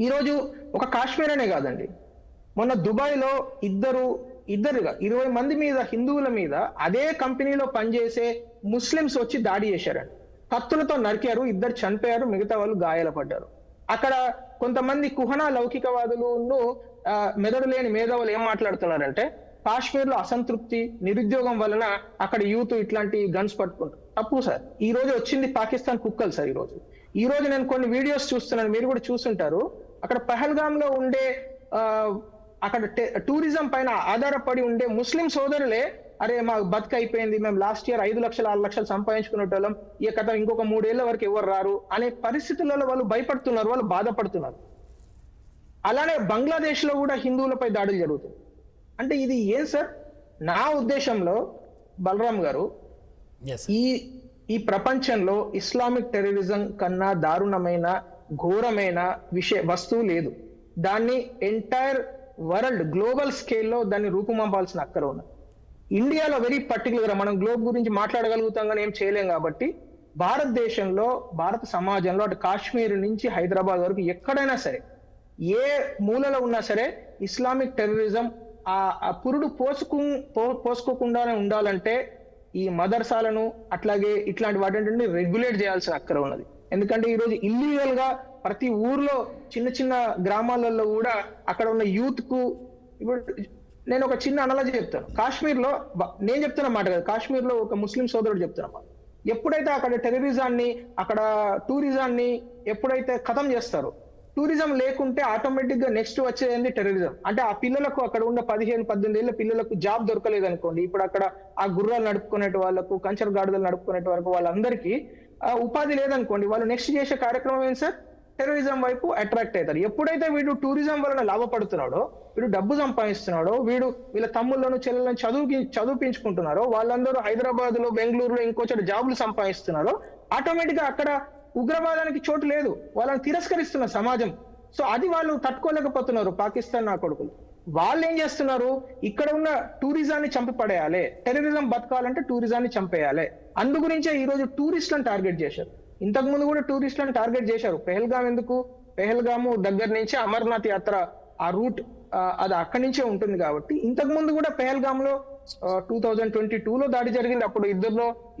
ఈరోజు ఒక కాశ్మీర్ అనే కాదండి, మొన్న దుబాయ్లో ఇద్దరుగా 20 మంది మీద, హిందువుల మీద అదే కంపెనీలో పనిచేసే ముస్లిమ్స్ వచ్చి దాడి చేశారండి. కత్తులతో నరికారు, 2 చనిపోయారు, మిగతా వాళ్ళు గాయాల పడ్డారు. అక్కడ కొంతమంది కుహనా లౌకికవాదులు, మెదడు లేని మేధావులు ఏం మాట్లాడుతున్నారంటే, కాశ్మీర్ లో అసంతృప్తి, నిరుద్యోగం వలన అక్కడ యూత్ ఇట్లాంటి గన్స్ పట్టుకుంటారు. తప్పు సార్. ఈ రోజు వచ్చింది పాకిస్తాన్ కుక్కలు సార్. ఈ రోజు నేను కొన్ని వీడియోస్ చూస్తున్నాను, మీరు కూడా చూస్తుంటారు. అక్కడ పహల్గామ్ లో ఉండే అక్కడ టూరిజం పైన ఆధారపడి ఉండే ముస్లిం సోదరులే, అరే మా బతుకు అయిపోయింది, మేము లాస్ట్ ఇయర్ 5 లక్షలు 6 లక్షలు సంపాదించుకునేటోళ్ళం, ఈ కథ ఇంకొక 3 ఏళ్ల వరకు ఎవరు రారు అనే పరిస్థితులలో వాళ్ళు భయపడుతున్నారు, వాళ్ళు బాధపడుతున్నారు. అలానే బంగ్లాదేశ్ లో కూడా హిందువులపై దాడులు జరుగుతుంది. అంటే ఇది ఏం సార్? నా ఉద్దేశంలో బలరాం గారు, ఈ ప్రపంచంలో ఇస్లామిక్ టెర్రరిజం కన్నా దారుణమైన, ఘోరమైన వస్తువు లేదు. దాన్ని ఎంటైర్ వరల్డ్, గ్లోబల్ స్కేల్లో దాన్ని రూపుమాపాల్సిన అక్కర ఉన్నది. ఇండియాలో వెరీ పర్టికులర్ గా మనం గ్లోబ్ గురించి మాట్లాడగలుగుతాం కానీ ఏం చేయలేం. కాబట్టి భారతదేశంలో, భారత సమాజంలో, అటు కాశ్మీర్ నుంచి హైదరాబాద్ వరకు ఎక్కడైనా సరే, ఏ మూలలో ఉన్నా సరే, ఇస్లామిక్ టెర్రరిజం ఆ పురుడు పోసుకోకుండానే ఉండాలంటే ఈ మదర్సాలను అట్లాగే ఇట్లాంటి వాటిని రెగ్యులేట్ చేయాల్సిన అక్కర ఉన్నది. ఎందుకంటే ఈ రోజు ఇల్లీగల్ గా ప్రతి ఊర్లో చిన్న చిన్న గ్రామాలలో కూడా అక్కడ ఉన్న యూత్ కు, ఇప్పుడు నేను ఒక చిన్న అనాలజీ చెప్తాను. కాశ్మీర్ లో, నేను చెప్తున్న మాట కాదు, కాశ్మీర్ లో ఒక ముస్లిం సోదరుడు చెప్తున్నా, ఎప్పుడైతే అక్కడ టెర్రరిజాన్ని, అక్కడ టూరిజాన్ని ఎప్పుడైతే ఖతం చేస్తారో, టూరిజం లేకుంటే ఆటోమేటిక్ గా నెక్స్ట్ వచ్చేది టెర్రరిజం. అంటే ఆ పిల్లలకు, అక్కడ ఉన్న 15-18 ఏళ్ల పిల్లలకు జాబ్ దొరకలేదు అనుకోండి, ఇప్పుడు అక్కడ ఆ గుర్రాలు నడుపుకునే వాళ్ళకు, కంచర్ గాడిదలు నడుపుకునే వరకు వాళ్ళందరికీ ఉపాధి లేదనుకోండి, వాళ్ళు నెక్స్ట్ చేసే కార్యక్రమం ఏంటి సార్? టెర్రరిజం వైపు అట్రాక్ట్ అవుతారు. ఎప్పుడైతే వీడు టూరిజం వలన లాభపడుతున్నాడో, వీడు డబ్బు సంపాదిస్తున్నాడో, వీళ్ళ తమ్ముళ్ళను చెల్లెలను చదివించుకుంటున్నారో, వాళ్ళందరూ హైదరాబాద్ లో, బెంగళూరులో ఇంకోచోట జాబులు సంపాదిస్తున్నారో, ఆటోమేటిక్ గా అక్కడ ఉగ్రవాదానికి చోటు లేదు, వాళ్ళని తిరస్కరిస్తున్న సమాజం. సో అది వాళ్ళు తట్టుకోలేకపోతున్నారు పాకిస్తాన్ నా కొడుకులు. వాళ్ళు ఏం చేస్తున్నారు? ఇక్కడ ఉన్న టూరిజాన్ని చంపిపడేయాలి, టెర్రరిజం బతకాలంటే టూరిజాన్ని చంపేయాలి. అందు గురించే ఈ రోజు టూరిస్టులను టార్గెట్ చేశారు. ఇంతకు ముందు కూడా టూరిస్టులను టార్గెట్ చేశారు. పెహల్గాం ఎందుకు? పెహల్గాము దగ్గర నుంచి అమర్నాథ్ యాత్ర ఆ రూట్ అది అక్కడి నుంచే ఉంటుంది కాబట్టి, ఇంతకు ముందు కూడా పెహల్గామ్ లో 2022లో దాడి జరిగింది. అప్పుడు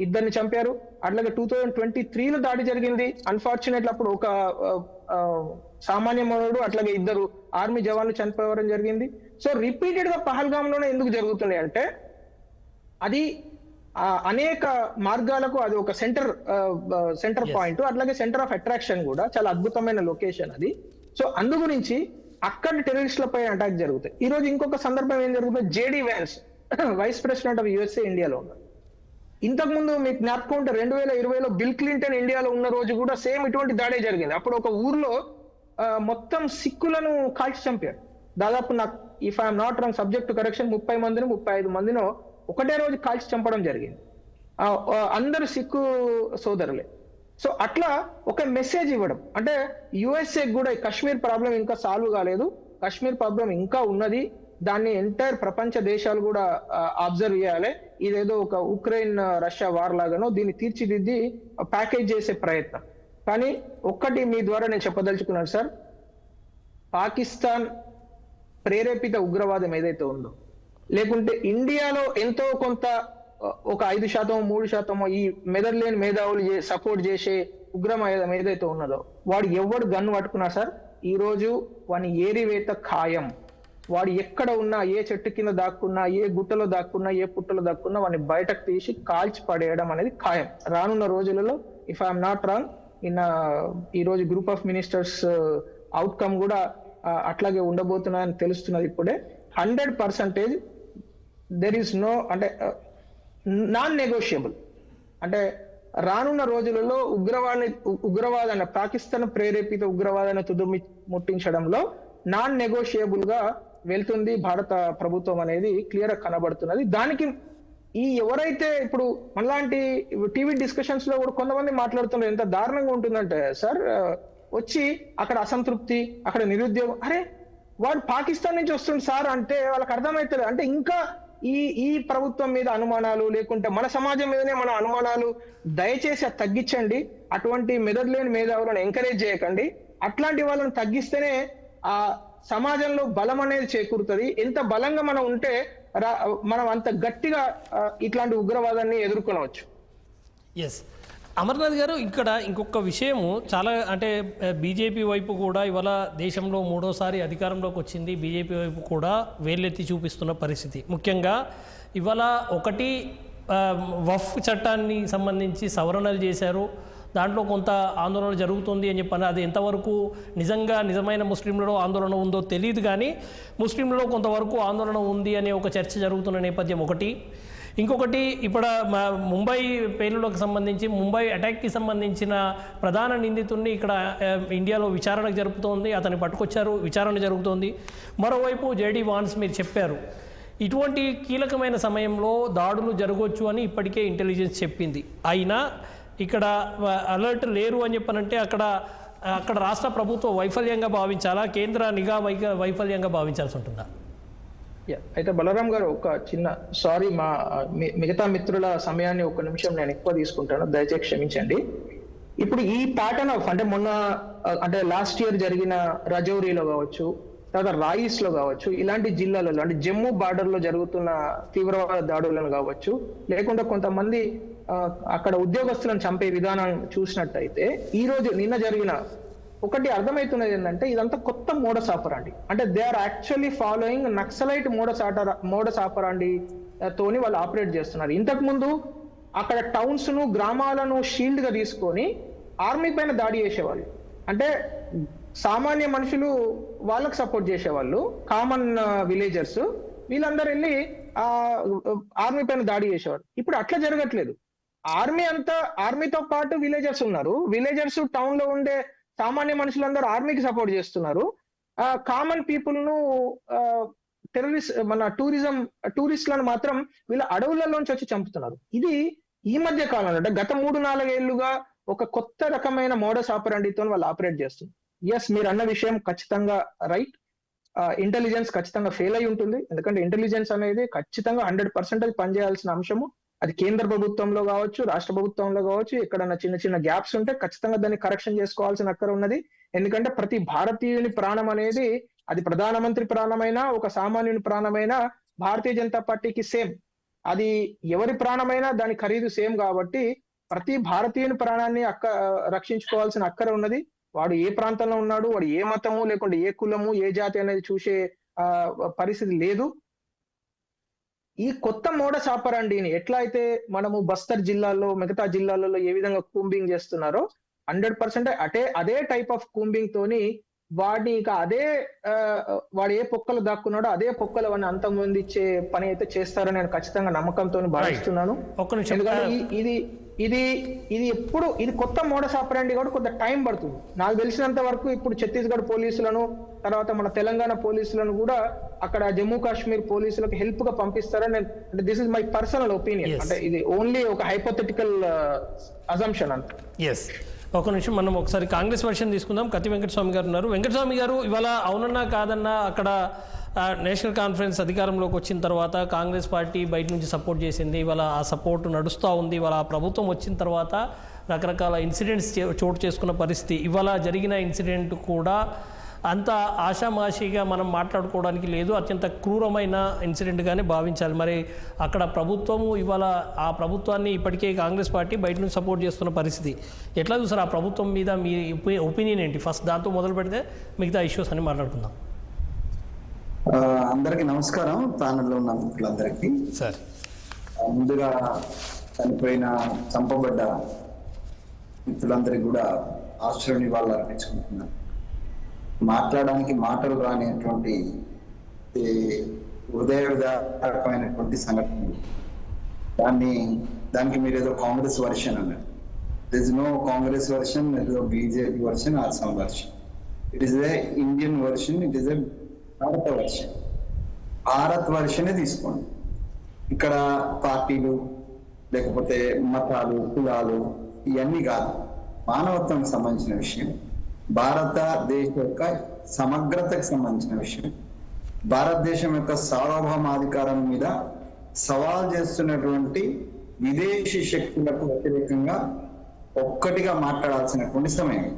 ఇద్దరిని చంపారు. అట్లాగే 2023లో దాడి జరిగింది. అన్ఫార్చునేట్లీ అప్పుడు ఒక సామాన్య మానవుడు అట్లాగే 2 ఆర్మీ జవాన్లు చనిపోవడం జరిగింది. సో రిపీటెడ్ గా పహల్గామ్ లోనే ఎందుకు జరుగుతున్నాయి అంటే, అది అనేక మార్గాలకు అది ఒక సెంటర్ పాయింట్, అట్లాగే సెంటర్ ఆఫ్ అట్రాక్షన్ కూడా, చాలా అద్భుతమైన లొకేషన్ అది. సో అందు గురించి అక్కడ టెర్రరిస్టులపై అటాక్ జరుగుతాయి. ఈ రోజు ఇంకొక సందర్భం ఏం జరుగుతుంది? JD Vance vice president of USA ఇండియాలో ఉన్నారు. ఇంతకు ముందు మీకు జ్ఞాపకం ఉంటే 2020లో బిల్ క్లింటన్ ఇండియాలో ఉన్న రోజు కూడా సేమ్ ఇటువంటి దాడే జరిగింది. అప్పుడు ఒక ఊర్లో మొత్తం సిక్కులను కాల్చి చంపారు. దాదాపు నాకు, if I'm not wrong, subject to correction, 30 మందిని 35 మందినో ఒకటే రోజు కాల్చి చంపడం జరిగింది. అందరు సిక్కు సోదరులే. సో అట్లా ఒక మెసేజ్ ఇవ్వడం, అంటే యుఎస్ఏ కూడా కశ్మీర్ ప్రాబ్లం ఇంకా సాల్వ్ కాలేదు, కశ్మీర్ ప్రాబ్లం ఇంకా ఉన్నది, దాన్ని ఎంటైర్ ప్రపంచ దేశాలు కూడా అబ్జర్వ్ చేయాలి. ఇదేదో ఒక ఉక్రెయిన్ రష్యా వార్ లాగానో దీన్ని తీర్చిదిద్ది ప్యాకేజ్ చేసే ప్రయత్నం. కానీ ఒక్కటి మీ ద్వారా నేను చెప్పదలుచుకున్నాను సార్, పాకిస్తాన్ ప్రేరేపిత ఉగ్రవాదం ఏదైతే ఉందో, లేకుంటే ఇండియాలో ఎంతో కొంత ఒక 5%, 3% ఈ మెదర్లేని మేధావులు సపోర్ట్ చేసే ఉగ్రవాదం ఏదైతే ఉన్నదో, వాడు ఎవడు గన్ను పట్టుకున్నా సార్, ఈ రోజు వాని ఏరివేత ఖాయం. వాడు ఎక్కడ ఉన్నా, ఏ చెట్టు కింద దాక్కున్నా, ఏ గుట్టలో దాక్కున్నా, ఏ పుట్టలో దాక్కున్నా, వాడిని బయటకు తీసి కాల్చి పడేయడం అనేది ఖాయం. రానున్న రోజులలో, ఇఫ్ ఐఎమ్ నాట్ రాంగ్, ఈ రోజు గ్రూప్ ఆఫ్ మినిస్టర్స్ అవుట్కమ్ కూడా అట్లాగే ఉండబోతున్నాయని తెలుస్తున్నది ఇప్పుడే. 100% దెర్ ఈస్ నో, అంటే నాన్ నెగోషియబుల్. అంటే రానున్న రోజులలో ఉగ్రవాదాన్ని, పాకిస్తాన్ ప్రేరేపిత ఉగ్రవాదాన్ని తుదిమి ముట్టించడంలో నాన్ నెగోషియబుల్ గా వెళ్తుంది భారత ప్రభుత్వం అనేది క్లియర్ గా కనబడుతున్నది. దానికి ఈ ఎవరైతే ఇప్పుడు మనలాంటి టీవీ డిస్కషన్స్ లో కూడా కొంతమంది మాట్లాడుతున్నారు, ఎంత దారుణంగా ఉంటుందంటే సార్, వచ్చి అక్కడ అసంతృప్తి, అక్కడ నిరుద్యోగం, అరే వాడు పాకిస్తాన్ నుంచి వస్తుంది సార్ అంటే వాళ్ళకి అర్థమవుతుంది. అంటే ఇంకా ఈ ప్రభుత్వం మీద అనుమానాలు, లేకుంటే మన సమాజం మీదనే మన అనుమానాలు, దయచేసి అది తగ్గించండి. అటువంటి మెదడులేని మేధావులను ఎంకరేజ్ చేయకండి. అట్లాంటి వాళ్ళని తగ్గిస్తేనే ఆ సమాజంలో బలం అనేది చేకూరుతుంది. ఎంత బలంగా మనం ఉంటే మనం అంత గట్టిగా ఇట్లాంటి ఉగ్రవాదాన్ని ఎదుర్కొనవచ్చు. ఎస్, అమర్నాథ్ గారు, ఇక్కడ ఇంకొక విషయము చాలా, అంటే బీజేపీ వైపు కూడా ఇవాళ దేశంలో 3వసారి అధికారంలోకి వచ్చింది, బీజేపీ వైపు కూడా వేలెత్తి చూపిస్తున్న పరిస్థితి. ముఖ్యంగా ఇవాళ ఒకటి వఫ్ చట్టాన్ని సంబంధించి సవరణలు చేశారు, దాంట్లో కొంత ఆందోళన జరుగుతుంది అని చెప్పని, అది ఎంతవరకు నిజమైన ముస్లింలలో ఆందోళన ఉందో తెలియదు, కానీ ముస్లింలలో కొంతవరకు ఆందోళన ఉంది అనే ఒక చర్చ జరుగుతున్న నేపథ్యం ఒకటి. ఇంకొకటి, ఇప్పుడు ముంబై పేలులకు సంబంధించి, ముంబై అటాక్కి సంబంధించిన ప్రధాన నిందితుడిని ఇక్కడ ఇండియాలో విచారణ జరుపుతోంది, అతన్ని పట్టుకొచ్చారు, విచారణ జరుగుతోంది. మరోవైపు జేడీ వాన్స్ మీరు చెప్పారు, ఇటువంటి కీలకమైన సమయంలో దాడులు జరగవచ్చు అని ఇప్పటికే ఇంటెలిజెన్స్ చెప్పింది. అయినా ఇక్కడ అలర్ట్ లేరు అని చెప్పనంటే అక్కడ రాష్ట్ర ప్రభుత్వం వైఫల్యంగా భావించాలా, కేంద్ర నిఘా వైఫల్యంగా భావించాల్సి ఉంటుందా? అయితే బలరాం గారు, ఒక చిన్న సారీ, మా మిగతా మిత్రుల సమయాన్ని 1 నిమిషం నేను ఎక్కువ తీసుకుంటాను, దయచేసి క్షమించండి. ఇప్పుడు ఈ ప్యాటర్న్ ఆఫ్, అంటే మొన్న, అంటే లాస్ట్ ఇయర్ జరిగిన రజౌరీలో కావచ్చు, తర్వాత రాయిస్ లో కావచ్చు, ఇలాంటి జిల్లాలలో అంటే జమ్మూ బార్డర్ లో జరుగుతున్న తీవ్రవాద దాడులను కావచ్చు, లేకుండా కొంతమంది అక్కడ ఉద్యోగస్తులను చంపే విధానం చూసినట్టయితే ఈ రోజు నిన్న జరిగిన ఒకటి అర్థమవుతున్నది ఏంటంటే ఇదంతా కొత్త మోడస్ ఆపరాండి. అంటే they are actually following Naxalite modus operandi తోని వాళ్ళు ఆపరేట్ చేస్తున్నారు. ఇంతకు ముందు అక్కడ టౌన్స్ ను గ్రామాలను షీల్డ్ గా తీసుకొని ఆర్మీ పైన దాడి చేసేవాళ్ళు. అంటే సామాన్య మనుషులు వాళ్ళకు సపోర్ట్ చేసేవాళ్ళు, కామన్ విలేజర్స్ వీళ్ళందరూ వెళ్ళి ఆ ఆర్మీ పైన దాడి చేసేవారు. ఇప్పుడు అట్లా జరగట్లేదు. ఆర్మీతో పాటు విలేజర్స్ ఉన్నారు. విలేజర్స్ టౌన్ లో ఉండే సామాన్య మనుషులందరూ ఆర్మీకి సపోర్ట్ చేస్తున్నారు. కామన్ పీపుల్ ను టూరిస్టులను మాత్రం వీళ్ళ అడవులలోంచి వచ్చి చంపుతున్నారు. ఇది ఈ మధ్య కాలంలో అంటే గత 3-4 ఏళ్లుగా ఒక కొత్త రకమైన మోడస్ ఆపరాండితో వాళ్ళు ఆపరేట్ చేస్తున్నారు. ఎస్, మీరు అన్న విషయం ఖచ్చితంగా రైట్. ఇంటెలిజెన్స్ ఖచ్చితంగా ఫెయిల్ అయి ఉంటుంది. ఎందుకంటే ఇంటెలిజెన్స్ అనేది ఖచ్చితంగా 100% పనిచేయాల్సిన అంశము. అది కేంద్ర ప్రభుత్వంలో కావచ్చు, రాష్ట్ర ప్రభుత్వంలో కావచ్చు, ఎక్కడన్నా చిన్న చిన్న గ్యాప్స్ ఉంటే ఖచ్చితంగా దాన్ని కరెక్షన్ చేసుకోవాల్సిన అక్కర ఉన్నది. ఎందుకంటే ప్రతి భారతీయుని ప్రాణం అనేది అది ప్రధానమంత్రి ప్రాణమైనా ఒక సామాన్యుని ప్రాణమైనా భారతీయ జనతా పార్టీకి సేమ్. అది ఎవరి ప్రాణమైనా దాని ఖరీదు సేమ్. కాబట్టి ప్రతి భారతీయుని ప్రాణాన్ని రక్షించుకోవాల్సిన అక్కర ఉన్నది. వాడు ఏ ప్రాంతంలో ఉన్నాడు, వాడు ఏ మతము లేకుంటే ఏ కులము ఏ జాతి అనేది చూసే పరిస్థితి లేదు. ఈ కొత్త మోడస్ ఆపరాండిని ఎట్లా అయితే మనము బస్తర్ జిల్లాలో మిగతా జిల్లాలలో ఏ విధంగా కూంబింగ్ చేస్తున్నారో 100% అదే టైప్ ఆఫ్ కూంబింగ్ తోని వాడిని ఇక వాడు ఏ పొక్కలు దాక్కున్నాడో అదే పొక్కలు వాడిని అంతమందించే పని అయితే చేస్తారని నేను ఖచ్చితంగా నమ్మకంతో భావిస్తున్నాను. ఎందుకంటే ఇది కొత్త మోడస్ ఆపరాండి కూడా కొంత టైం పడుతుంది. నాకు తెలిసినంత వరకు ఇప్పుడు ఛత్తీస్గఢ్ పోలీసులను తర్వాత మన తెలంగాణ పోలీసులను కూడా అక్కడ జమ్మూ కాశ్మీర్ పోలీసులకు హెల్ప్ గా పంపిస్తారని అంటే this is my personal opinion. అంటే ఇది ఓన్లీ ఒక హైపోథెటికల్ అజంప్షన్ అంత. ఎస్, ఒక నిమిషం మనం ఒకసారి కాంగ్రెస్ వర్షన్ తీసుకుందాం. కత్తి వెంకటస్వామి గారు ఉన్నారు. వెంకటస్వామి గారు, ఇవాళ అవునన్నా కాదన్నా అక్కడ నేషనల్ కాన్ఫరెన్స్ అధికారంలోకి వచ్చిన తర్వాత కాంగ్రెస్ పార్టీ బయట నుంచి సపోర్ట్ చేసింది. ఇవాళ ఆ సపోర్ట్ నడుస్తూ ఉంది. ఇవాళ ఆ ప్రభుత్వం వచ్చిన తర్వాత రకరకాల ఇన్సిడెంట్స్ చోటు చేసుకున్న పరిస్థితి. ఇవాళ జరిగిన ఇన్సిడెంట్ కూడా అంత ఆషామాషిగా మనం మాట్లాడుకోవడానికి లేదు. అత్యంత క్రూరమైన ఇన్సిడెంట్గానే భావించాలి. మరి అక్కడ ప్రభుత్వము ఇవాళ ఆ ప్రభుత్వాన్ని ఇప్పటికే కాంగ్రెస్ పార్టీ బయట నుంచి సపోర్ట్ చేస్తున్న పరిస్థితి ఎట్లా చూసారు? ఆ ప్రభుత్వం మీద మీ ఒపీనియన్ ఏంటి? ఫస్ట్ దాంతో మొదలు పెడితే మిగతా ఇష్యూస్ అని మాట్లాడుకుందాం. అందరికీ నమస్కారం. ప్యానెల్లో ఉన్న మిత్రులందరికీ సార్, ముందుగా చంపబడ్డ మిత్రులందరికీ కూడా ఆశ్రయ వాళ్ళు అర్పించుకుంటున్నాను. మాట్లాడడానికి మాటలు రానిటువంటి హృదయవిదారకమైనటువంటి సంఘటనలు. దానికి మీరు ఏదో కాంగ్రెస్ వర్షన్ అన్నారు. దిస్ నో కాంగ్రెస్ వర్షన్, ఏదో BJP version or some version. It is a Indian version, it is a Bharat version. Bharat వర్షనే తీసుకోండి. ఇక్కడ పార్టీలు లేకపోతే మతాలు కులాలు ఇవన్నీ కాదు, మానవత్వానికి సంబంధించిన విషయం, భారతదేశం యొక్క సమగ్రతకు సంబంధించిన విషయం, భారతదేశం యొక్క సార్వభౌమాధికారం మీద సవాల్ చేస్తున్నటువంటి విదేశీ శక్తులకు వ్యతిరేకంగా ఒక్కటిగా మాట్లాడాల్సినటువంటి సమయం.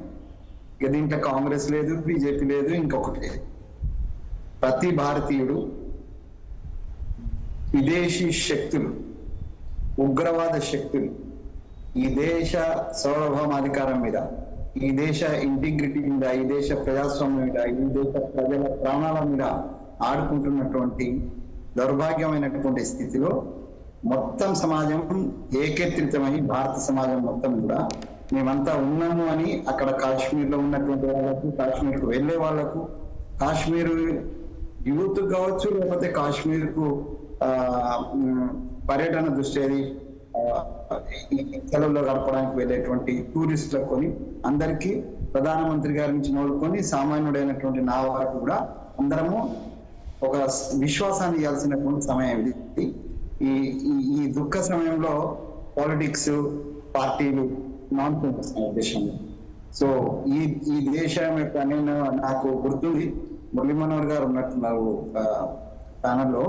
ఇక దీంట్లో కాంగ్రెస్ లేదు, బీజేపీ లేదు, ఇంకొకటి లేదు. ప్రతి భారతీయుడు విదేశీ శక్తులు, ఉగ్రవాద శక్తులు ఈ దేశ సార్వభౌమాధికారం మీద, ఈ దేశ ఇంటిగ్రిటీ మీద, ఈ దేశ ప్రజాస్వామ్యం మీద, ఈ దేశ ప్రజల ప్రాణాల మీద ఆడుకుంటున్నటువంటి దౌర్భాగ్యమైనటువంటి స్థితిలో మొత్తం సమాజం ఏకత్రితమై, భారత సమాజం మొత్తం కూడా మేమంతా ఉన్నాము అని అక్కడ కాశ్మీర్లో ఉన్నటువంటి వాళ్ళకు, కాశ్మీర్కు వెళ్ళే వాళ్లకు, కాశ్మీర్ యూత్ కావచ్చు, లేకపోతే కాశ్మీర్కు పర్యటన దృష్టి సెలవుల్లో గడపడానికి వెళ్ళేటువంటి టూరిస్టులకు అందరికీ ప్రధానమంత్రి గారి నుంచి మొదలుకొని సామాన్యుడైనటువంటి నా వరకు కూడా అందరము ఒక విశ్వాసాన్ని ఇవ్వాల్సినటువంటి సమయం ఇది. ఈ దుఃఖ సమయంలో పాలిటిక్స్, పార్టీలు నాన్ సెన్స్ దేశంలో. సో ఈ దేశం యొక్క నాకు గుర్తుంది, మురళీ మనోహర్ గారు ఉన్నట్టున్నారు ప్యానల్లో,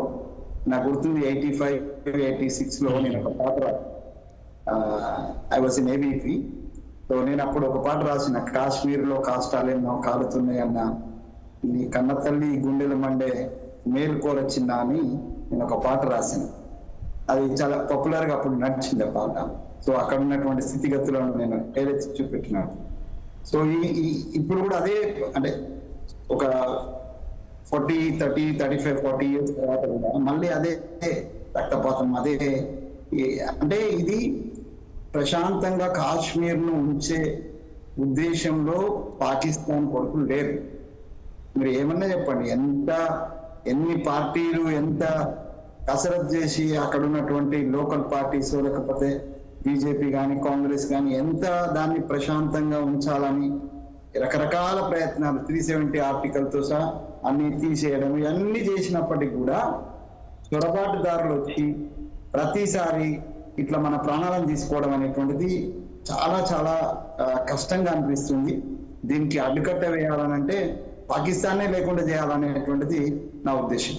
నాకు గుర్తుంది 85-86 లో నేను ఒక పాట I was in ABP. So నేను అప్పుడు ఒక పాట రాసిన, కాశ్మీర్ లో కాష్టాలేమో కాలుతున్నాయి అన్న నీ కన్న తల్లి గుండెల మండే మేలుకోర చిన్న అని నేను ఒక పాట రాశాను. అది చాలా పాపులర్ గా అప్పుడు నడిచింది ఆ పాట. సో అక్కడ ఉన్నటువంటి స్థితిగతులను నేను ఏదైతే చూపెట్టినాను. సో ఇప్పుడు కూడా అదే, అంటే ఒక 40, 30, 35, 40 years తర్వాత కూడా మళ్ళీ అదే రక్తపాతం, అదే అంటే ఇది ప్రశాంతంగా కాశ్మీర్ను ఉంచే ఉద్దేశంలో పాకిస్తాన్ కొడుకులు లేరు. మీరు ఏమన్నా చెప్పండి, ఎన్ని పార్టీలు ఎంత కసరత్ చేసి అక్కడ ఉన్నటువంటి లోకల్ పార్టీస్ లేకపోతే బీజేపీ కానీ కాంగ్రెస్ కానీ ఎంత దాన్ని ప్రశాంతంగా ఉంచాలని రకరకాల ప్రయత్నాలు 370 ఆర్టికల్తో సహా అన్ని తీసేయడం ఇవన్నీ చేసినప్పటికీ కూడా చొరబాటుదారులు వచ్చి ప్రతిసారి ఇట్లా మన ప్రాణాలను తీసుకోవడం అనేటువంటిది చాలా చాలా కష్టంగా అనిపిస్తుంది. దీనికి అడ్డుకట్ట వేయాలనంటే పాకిస్తానే లేకుండా చేయాలనేటువంటిది నా ఉద్దేశం.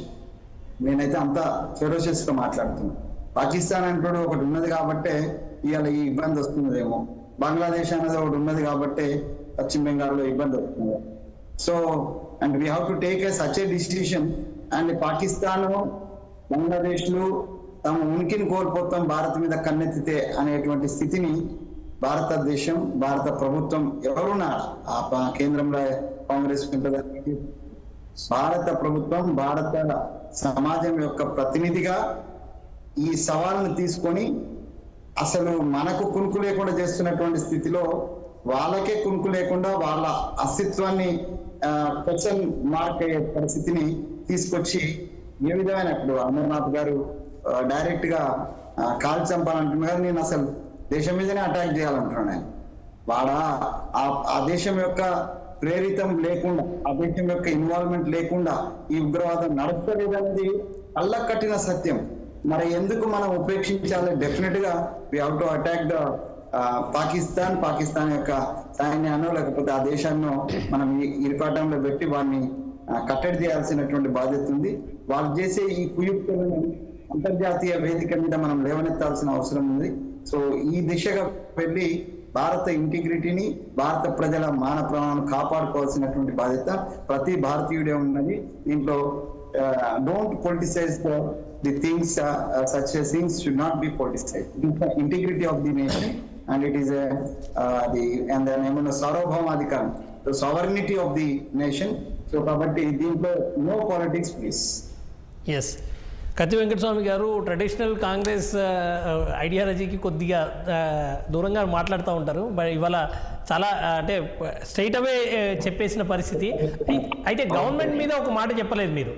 నేనైతే అంత ఫెరోషియస్ గా మాట్లాడుతున్నాను. పాకిస్తాన్ అంటూ ఒకటి ఉన్నది కాబట్టే ఇవాళ ఈ ఇబ్బంది వస్తున్నదేమో, బంగ్లాదేశ్ అనేది ఒకటి ఉన్నది కాబట్టే పశ్చిమ బెంగాల్లో ఇబ్బంది వస్తుంది. So and we have to take a such a decision. And Pakistan బంగ్లాదేశ్లు తమ ఉనికిని కోల్పోతాం భారత్ మీద కన్నెత్తితే అనేటువంటి స్థితిని భారతదేశం, భారత ప్రభుత్వం ఎవరున్నా ఆ కేంద్రంలో కాంగ్రెస్ ఉంటుంది, భారత ప్రభుత్వం భారత సమాజం యొక్క ప్రతినిధిగా ఈ సవాళ్ళను తీసుకొని అసలు మనకు కునుకు లేకుండా చేస్తున్నటువంటి స్థితిలో వాళ్ళకే కునుకు లేకుండా వాళ్ళ అస్తిత్వాన్ని క్వశ్చన్ మార్క్ అయ్యే పరిస్థితిని తీసుకొచ్చి ఏ విధమైన, ఇప్పుడు అమర్నాథ్ గారు డైరెక్ట్ గా కాల్ చంపాలంటున్నారు, నేను అసలు దేశం మీదనే అటాక్ చేయాలంటున్నాను. ఆయన వాడ ఆ దేశం యొక్క ప్రేరితం లేకుండా, ఆ దేశం యొక్క ఇన్వాల్వ్మెంట్ లేకుండా ఈ ఉగ్రవాదం నడుస్తలేదు అనేది అల్లా కట్టిన సత్యం. మరి ఎందుకు మనం ఉపేక్షించాలి? డెఫినెట్ గా we have to attack the Pakistan యొక్క సైన్యాన్ని లేకపోతే ఆ దేశాన్ని మనం ఇరుపాటంలో పెట్టి వాడిని కట్టడి చేయాల్సినటువంటి బాధ్యత ఉంది. వాళ్ళు చేసే ఈ కుయుక్తులను అంతర్జాతీయ వేదిక మీద మనం లేవనెత్తాల్సిన అవసరం ఉంది. సో ఈ దిశగా వెళ్ళి భారత ఇంటిగ్రిటీని, భారత ప్రజల మాన ప్రాణాలను కాపాడుకోవాల్సినటువంటి బాధ్యత ప్రతి భారతీయుడే ఉన్నది. దీంట్లో don't politicise the things, such things should not be politicise. Integrity of the nation and it is ఏమన్నా సార్వభౌమాధికారం, sovereignty of the nation. So కాబట్టి దీంట్లో నో పాలిటిక్స్ ప్లీజ్. ఎస్, కత్తి వెంకటస్వామి గారు ట్రెడిషనల్ కాంగ్రెస్ ఐడియాలజీకి కొద్దిగా దూరంగా మాట్లాడుతూ ఉంటారు. బట్ ఇవాళ చాలా అంటే స్ట్రైట్ అవే చెప్పేసిన పరిస్థితి. అయితే గవర్నమెంట్ మీద ఒక మాట చెప్పలేదు మీరు.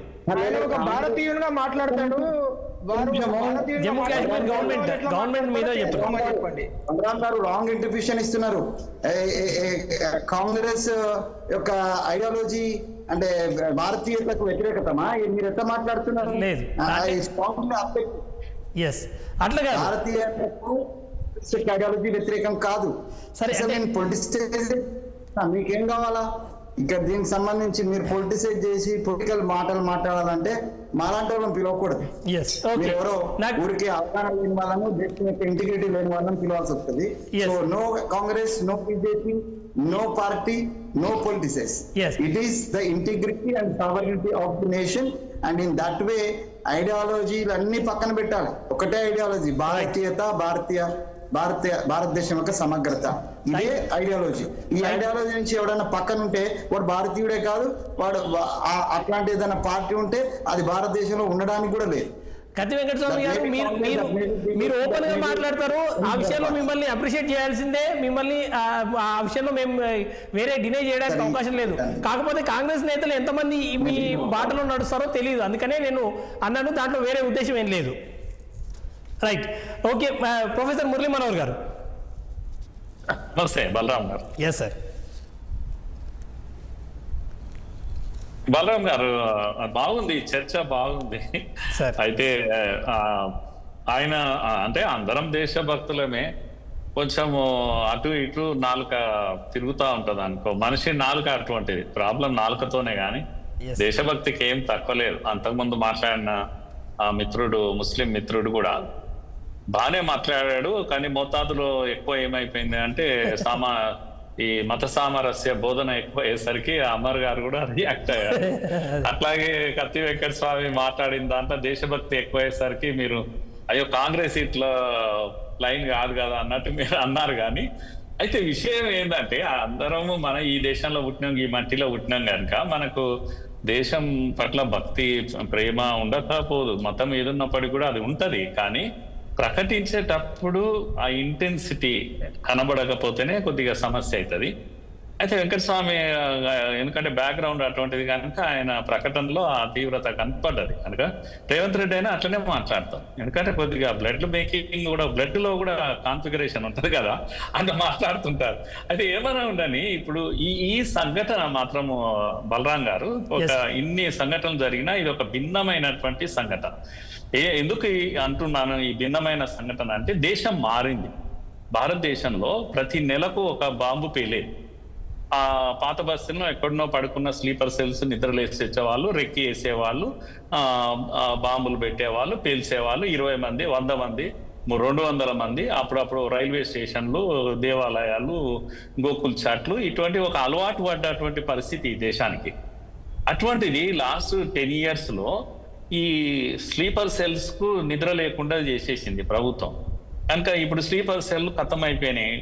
ఒక భారతీయునిగా మాట్లాడతాడు, జమ్మూ కాశ్మీర్ గవర్నమెంట్ మీద చెప్పండి. చంద్రబాబు గారు రాంగ్ ఇంటర్ప్రిటేషన్ ఇస్తున్నారు. కాంగ్రెస్ యొక్క ఐడియాలజీ అంటే భారతీయులకు వ్యతిరేకతమా? మీరు ఎట్లా మాట్లాడుతున్నారు? లేదు, అట్లా కాదు. భారతీయులకు ఐడియాలజీ వ్యతిరేకం కాదు. సరే, నేను పొలిటిసైజ్ మీకేం కావాలా? ఇక్కడ దీనికి సంబంధించి మీరు పొలిటిసైజ్ చేసి పొలిటికల్ మాటలు మాట్లాడాలంటే మాలాంటి వాళ్ళని పిలవకూడదు. మీరు ఎవరో ఊరికి అవగాహన లేని వాళ్ళను, దేశం యొక్క ఇంటిగ్రిటీ లేని వాళ్ళని పిలవాల్సి వస్తుంది. So no Congress, no BJP, no party, no politics. Yes, it is the integrity and sovereignty of the nation, and in that way ideology అన్ని పక్కన పెట్టాలి. ఒకటే ఐడియాలజీ, భారతీయత, భారతదేశం యొక్క సమగ్రత, ఇదే ఐడియాలజీ. ఈ ఐడియాలజీ నుంచి ఎవడన్నా పక్కన ఉంటే వాడు భారతీయుడే కాదు, వాడు అట్లాంటి ఏదైనా పార్టీ ఉంటే అది భారతదేశంలో ఉండడానికి కూడా లేదు. కత్తి వెంకటస్వామి గారు, మీరు ఓపెన్ గా మాట్లాడతారు. ఆ విషయంలో మిమ్మల్ని అప్రిషియేట్ చేయాల్సిందే. మిమ్మల్ని ఆ విషయంలో మేము వేరే డినై చేయడానికి అవకాశం లేదు. కాకపోతే కాంగ్రెస్ నేతలు ఎంతమంది మీ బాటలో నడుస్తారో తెలియదు, అందుకనే నేను అన్నాను. దాంట్లో వేరే ఉద్దేశం ఏం లేదు. Right, okay. Professor Murali Manohar గారు. నమస్తే బలరాం గారు. Yes sir. బలరాం గారు, బాగుంది చర్చ, బాగుంది. అయితే ఆయన అంటే అందరం దేశభక్తులమే, కొంచెం అటు ఇటు నాలుక తిరుగుతూ ఉంటది అనుకో. మనిషి నాలుక అటువంటిది, ప్రాబ్లం నాలుకతోనే గాని దేశభక్తికి ఏం తక్కువ లేదు. అంతకుముందు మాట్లాడిన మిత్రుడు, ముస్లిం మిత్రుడు కూడా బాగానే మాట్లాడాడు. కానీ మోతాదులో ఎక్కువ ఏమైపోయింది అంటే ఈ మత సామరస్య బోధన ఎక్కువ అయ్యేసరికి అమర్ గారు కూడా రియాక్ట్ అయ్యారు. అట్లాగే కత్తి వెంకట స్వామి మాట్లాడిన దాంట్లో దేశభక్తి ఎక్కువ అయ్యేసరికి మీరు అయ్యో కాంగ్రెస్ ఇట్లా లైన్ కాదు కదా అన్నట్టు మీరు అన్నారు. కానీ అయితే విషయం ఏంటంటే అందరము మన ఈ దేశంలో పుట్టినాం, ఈ మట్టిలో పుట్టినాం కనుక మనకు దేశం పట్ల భక్తి ప్రేమ ఉండకపోదు. మతం ఏదున్నప్పటికీ కూడా అది ఉంటది. కానీ ప్రకటించేటప్పుడు ఆ ఇంటెన్సిటీ కనబడకపోతేనే కొద్దిగా సమస్య అవుతుంది. అయితే వెంకటస్వామి ఎందుకంటే బ్యాక్గ్రౌండ్ అటువంటిది కనుక ఆయన ప్రకటనలో ఆ తీవ్రత కనపడ్డది కనుక రేవంత్ రెడ్డి అయినా అట్లనే మాట్లాడతాం. ఎందుకంటే కొద్దిగా బ్లడ్ మేకింగ్ కూడా, బ్లడ్ లో కూడా కాన్ఫిగరేషన్ ఉంటది కదా, అంత మాట్లాడుతుంటారు. అయితే ఏమైనా ఉండని ఇప్పుడు ఈ సంఘటన మాత్రము బలరాం గారు, ఒక ఇన్ని సంఘటనలు జరిగినా ఇది ఒక భిన్నమైనటువంటి సంఘటన. ఎందుకు అంటున్నాను ఈ భిన్నమైన సంఘటన అంటే, దేశం మారింది. భారతదేశంలో ప్రతి నెలకు ఒక బాంబు పేలేది. ఆ పాత బస్సులో ఎక్కడనో పడుకున్న స్లీపర్ సెల్స్ నిద్రలేసి వచ్చేవాళ్ళు, రెక్కి వేసేవాళ్ళు, బాంబులు పెట్టేవాళ్ళు, పేల్చేవాళ్ళు. 20 మంది, 100 మంది, 200 మంది. అప్పుడప్పుడు రైల్వే స్టేషన్లు, దేవాలయాలు, గోకుల్ చాట్లు, ఇటువంటి ఒక అలవాటు పడ్డటువంటి పరిస్థితి ఈ దేశానికి. అటువంటిది లాస్ట్ 10 years లో ఈ స్లీపర్ సెల్స్ కు నిద్ర లేకుండా చేసేసింది ప్రభుత్వం. కనుక ఇప్పుడు స్లీపర్ సెల్ ఖతం అయిపోయినాయి.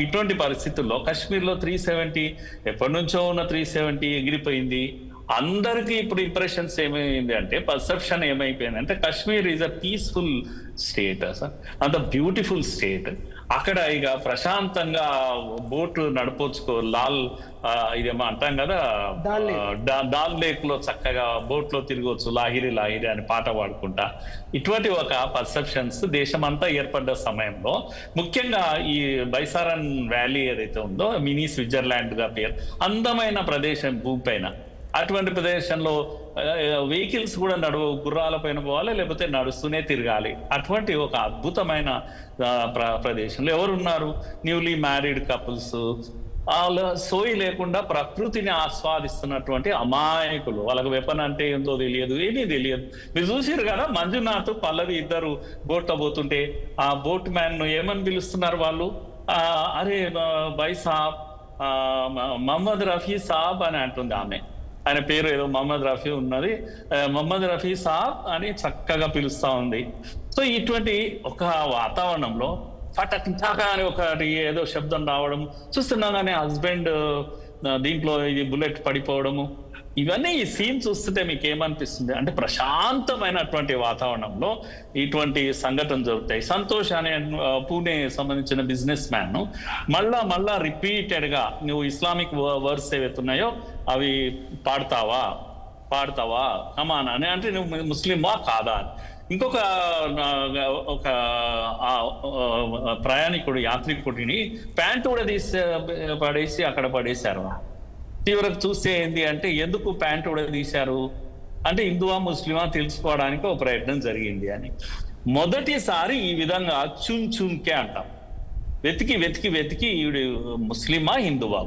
ఇటువంటి పరిస్థితుల్లో కాశ్మీర్లో 370 ఎప్పటి నుంచో ఉన్న 370 ఎగిరిపోయింది. అందరికీ ఇప్పుడు ఇంప్రెషన్స్ ఏమైంది అంటే, పర్సెప్షన్ ఏమైపోయింది అంటే, Kashmir is a peaceful state, అంత బ్యూటిఫుల్ స్టేట్. అక్కడ ఇక ప్రశాంతంగా బోటు నడపొచ్చుకో, ఇదేమో అంటాం కదా, డాల్ లేక్ లో చక్కగా బోట్ లో తిరగవచ్చు, లాహిరి లాహిరి అని పాట పాడుకుంటా. ఇటువంటి ఒక పర్సెప్షన్స్ దేశమంతా ఏర్పడ్డ సమయంలో, ముఖ్యంగా ఈ బైసారన్ వ్యాలీ ఏదైతే ఉందో, మినీ స్విట్జర్లాండ్ గా పేరు, అందమైన ప్రదేశం భూమి పైన. అటువంటి ప్రదేశంలో వెహికల్స్ కూడా గుర్రాల పైన పోవాలి, లేకపోతే నడుస్తూనే తిరగాలి. అటువంటి ఒక అద్భుతమైన ప్రదేశంలో ఎవరున్నారు? న్యూలీ మ్యారీడ్ కపుల్స్, వాళ్ళ సోయి లేకుండా ప్రకృతిని ఆస్వాదిస్తున్నటువంటి అమాయకులు. వాళ్ళకి వెపన్ అంటే ఏందో తెలియదు, ఏమీ తెలియదు. మీరు చూసారు కదా, మంజునాథ్ పల్లవి ఇద్దరు బోట్లో పోతుంటే ఆ బోట్ మ్యాన్ ఏమని పిలుస్తున్నారు వాళ్ళు? అరే భాయ్ సాబ్, మహమ్మద్ రఫీ సాబ్ అని అంటుంది ఆమె. ఆయన పేరు ఏదో మహమ్మద్ రఫీ ఉన్నది, మహమ్మద్ రఫీ సాబ్ అని చక్కగా పిలుస్తా ఉంది. సో ఇటువంటి ఒక వాతావరణంలో ఫటక్ అని ఒకటి ఏదో శబ్దం రావడం చూస్తున్నాగానే హస్బెండ్ దీంట్లో ఇది బుల్లెట్ పడిపోవడము, ఇవన్నీ ఈ సీన్ చూస్తుంటే మీకు ఏమనిపిస్తుంది అంటే, ప్రశాంతమైనటువంటి వాతావరణంలో ఇటువంటి సంఘటన జరుగుతాయి. సంతోష్ అనే పూణే సంబంధించిన బిజినెస్ మ్యాన్ మళ్ళా రిపీటెడ్ గా నువ్వు ఇస్లామిక్ వర్డ్స్ ఏవైతున్నాయో అవి పాడతావా కమాన్ అని, అంటే నువ్వు ముస్లిమా కాదా అని. ఇంకొక యాత్రికుడిని ప్యాంటు కూడా పడేసి అక్కడ పడేశారు. తీవ్రంగా చూస్తే ఏంటి అంటే, ఎందుకు ప్యాంటు కూడా తీశారు అంటే, హిందువా ముస్లిమా తెలుసుకోవడానికి ఒక ప్రయత్నం జరిగింది అని. మొదటిసారి ఈ విధంగా చున్కే అంటాం, వెతికి ఈవిడ ముస్లిమా హిందువా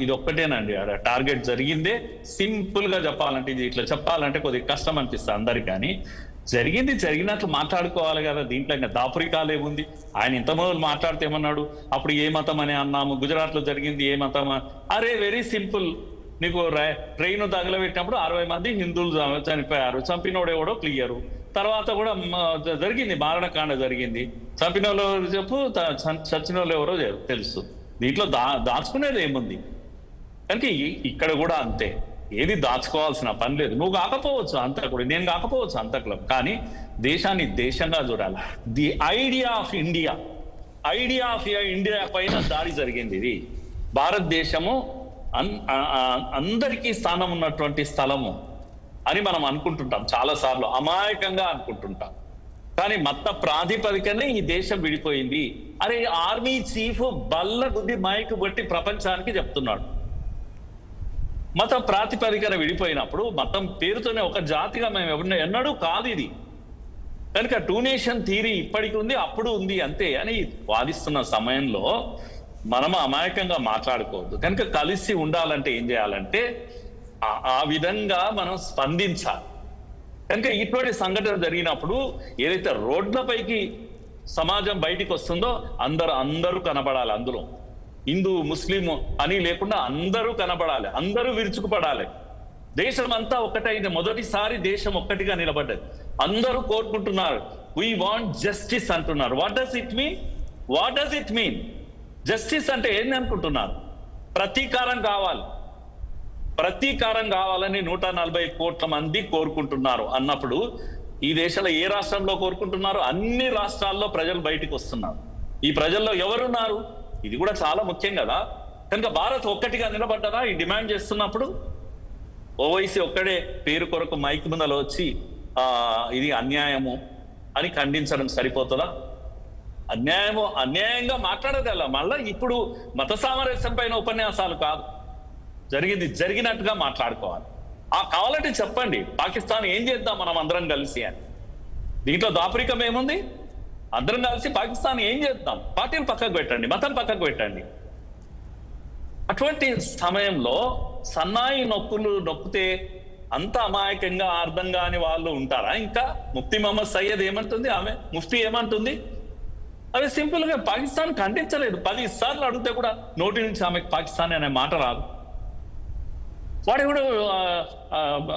ఇది ఒక్కటేనండి టార్గెట్ జరిగిందే. సింపుల్ గా చెప్పాలంటే, ఇది ఇట్లా చెప్పాలంటే కొద్దిగా కష్టం అనిపిస్తుంది అందరికి, కానీ జరిగినట్లు మాట్లాడుకోవాలి కదా. దీంట్లో ఇంకా దాపురికాలు ఏముంది? ఆయన ఇంత మొదలు మాట్లాడితే ఏమన్నాడు, అప్పుడు ఏ మతం అని అన్నాము, గుజరాత్ లో జరిగింది ఏ మతం? అరే వెరీ సింపుల్, నీకు ట్రైన్ తగలబెట్టినప్పుడు 60 మంది హిందువులు చనిపోయారు, చంపినోడు ఎవడో క్లియరు. తర్వాత కూడా జరిగింది, మారణకాండ జరిగింది, చంపిన వాళ్ళు ఎవరు చెప్పు, చచ్చిన వాళ్ళు ఎవరో తెలుసు. దీంట్లో దాచుకునేది ఏముంది? కనుక ఇక్కడ కూడా అంతే, ఏది దాచుకోవాల్సిన పని లేదు. నువ్వు కాకపోవచ్చు అంతకుడు, నేను కాకపోవచ్చు అంతకులం, కానీ దేశాన్ని దేశంగా చూడాలి. ది ఐడియా ఆఫ్ ఇండియా పైన దాడి జరిగింది. ఇది భారతదేశము అందరికీ స్థానం ఉన్నటువంటి స్థలము అని మనం అనుకుంటుంటాం, చాలా సార్లు అమాయకంగా అనుకుంటుంటాం. కానీ మత ప్రాతిపదికనే ఈ దేశం విడిపోయింది. అరే ఆర్మీ చీఫ్ బల్ల గుద్ది మైకు బట్టి ప్రపంచానికి చెప్తున్నాడు. మత ప్రాతిపదికన విడిపోయినప్పుడు మతం పేరుతోనే ఒక జాతిగా మేము ఎన్నడూ కాదు ఇది. కనుక 2 nation థియరీ ఇప్పటికి ఉంది, అప్పుడు ఉంది అంతే అని వాదిస్తున్న సమయంలో మనము అమాయకంగా మాట్లాడుకోవద్దు. కనుక కలిసి ఉండాలంటే ఏం చేయాలంటే ఆ విధంగా మనం స్పందించాలి. కనుక ఇటువంటి సంఘటన జరిగినప్పుడు ఏదైతే రోడ్లపైకి సమాజం బయటికి వస్తుందో అందరూ కనబడాలి అందులో. హిందూ ముస్లిం అని లేకుండా అందరూ కనబడాలి, అందరూ విరుచుకుపడాలి. దేశం అంతా ఒక్కటైంది. మొదటిసారి దేశం ఒక్కటిగా నిలబడ్డది. అందరూ కోరుకుంటున్నారు వీ వాంట్ జస్టిస్ అంటున్నారు. What does it mean? What does it mean? Justice అంటే ఏంది అనుకుంటున్నారు? ప్రతీకారం కావాలి, ప్రతీకారం కావాలని 140 కోట్ల మంది కోరుకుంటున్నారు అన్నప్పుడు ఈ దేశంలో ఏ రాష్ట్రంలో కోరుకుంటున్నారు? అన్ని రాష్ట్రాల్లో ప్రజలు బయటికి వస్తున్నారు. ఈ ప్రజల్లో ఎవరున్నారు? ఇది కూడా చాలా ముఖ్యం కదా. కనుక భారత్ ఒక్కటిగా నిలబడ్డదా ఈ డిమాండ్ చేస్తున్నప్పుడు? ఓవైసీ ఒక్కడే పేరు కొరకు మైక్ ముందలో వచ్చి ఇది అన్యాయము అని ఖండించడం సరిపోతుందా? అన్యాయంగా మాట్లాడగల మళ్ళా ఇప్పుడు మత సామరస్యం పైన ఉపన్యాసాలు కాదు, జరిగినట్టుగా మాట్లాడుకోవాలి. కావాలంటే చెప్పండి పాకిస్తాన్ ఏం చేద్దాం మనం అందరం కలిసి అని. దీంట్లో దాపరికం ఏముంది? అందరం కలిసి పాకిస్తాన్ ఏం చేద్దాం? పార్టీని పక్కకు పెట్టండి, మతం పక్కకు పెట్టండి. అటువంటి సమయంలో సన్నాయి నొక్కితే అంత అమాయకంగా అర్థం కాని వాళ్ళు ఉంటారా? ఇంకా ముఫ్తీ మహమ్మద్ సయ్యద్ ఏమంటుంది, ఆమె ముఫ్తీ ఏమంటుంది? అవి సింపుల్ గా పాకిస్తాన్ ఖండించలేదు. 10 సార్లు అడిగితే కూడా నోటి నుంచి ఆమెకు పాకిస్తాన్ అనే మాట రాదు. వాడు కూడా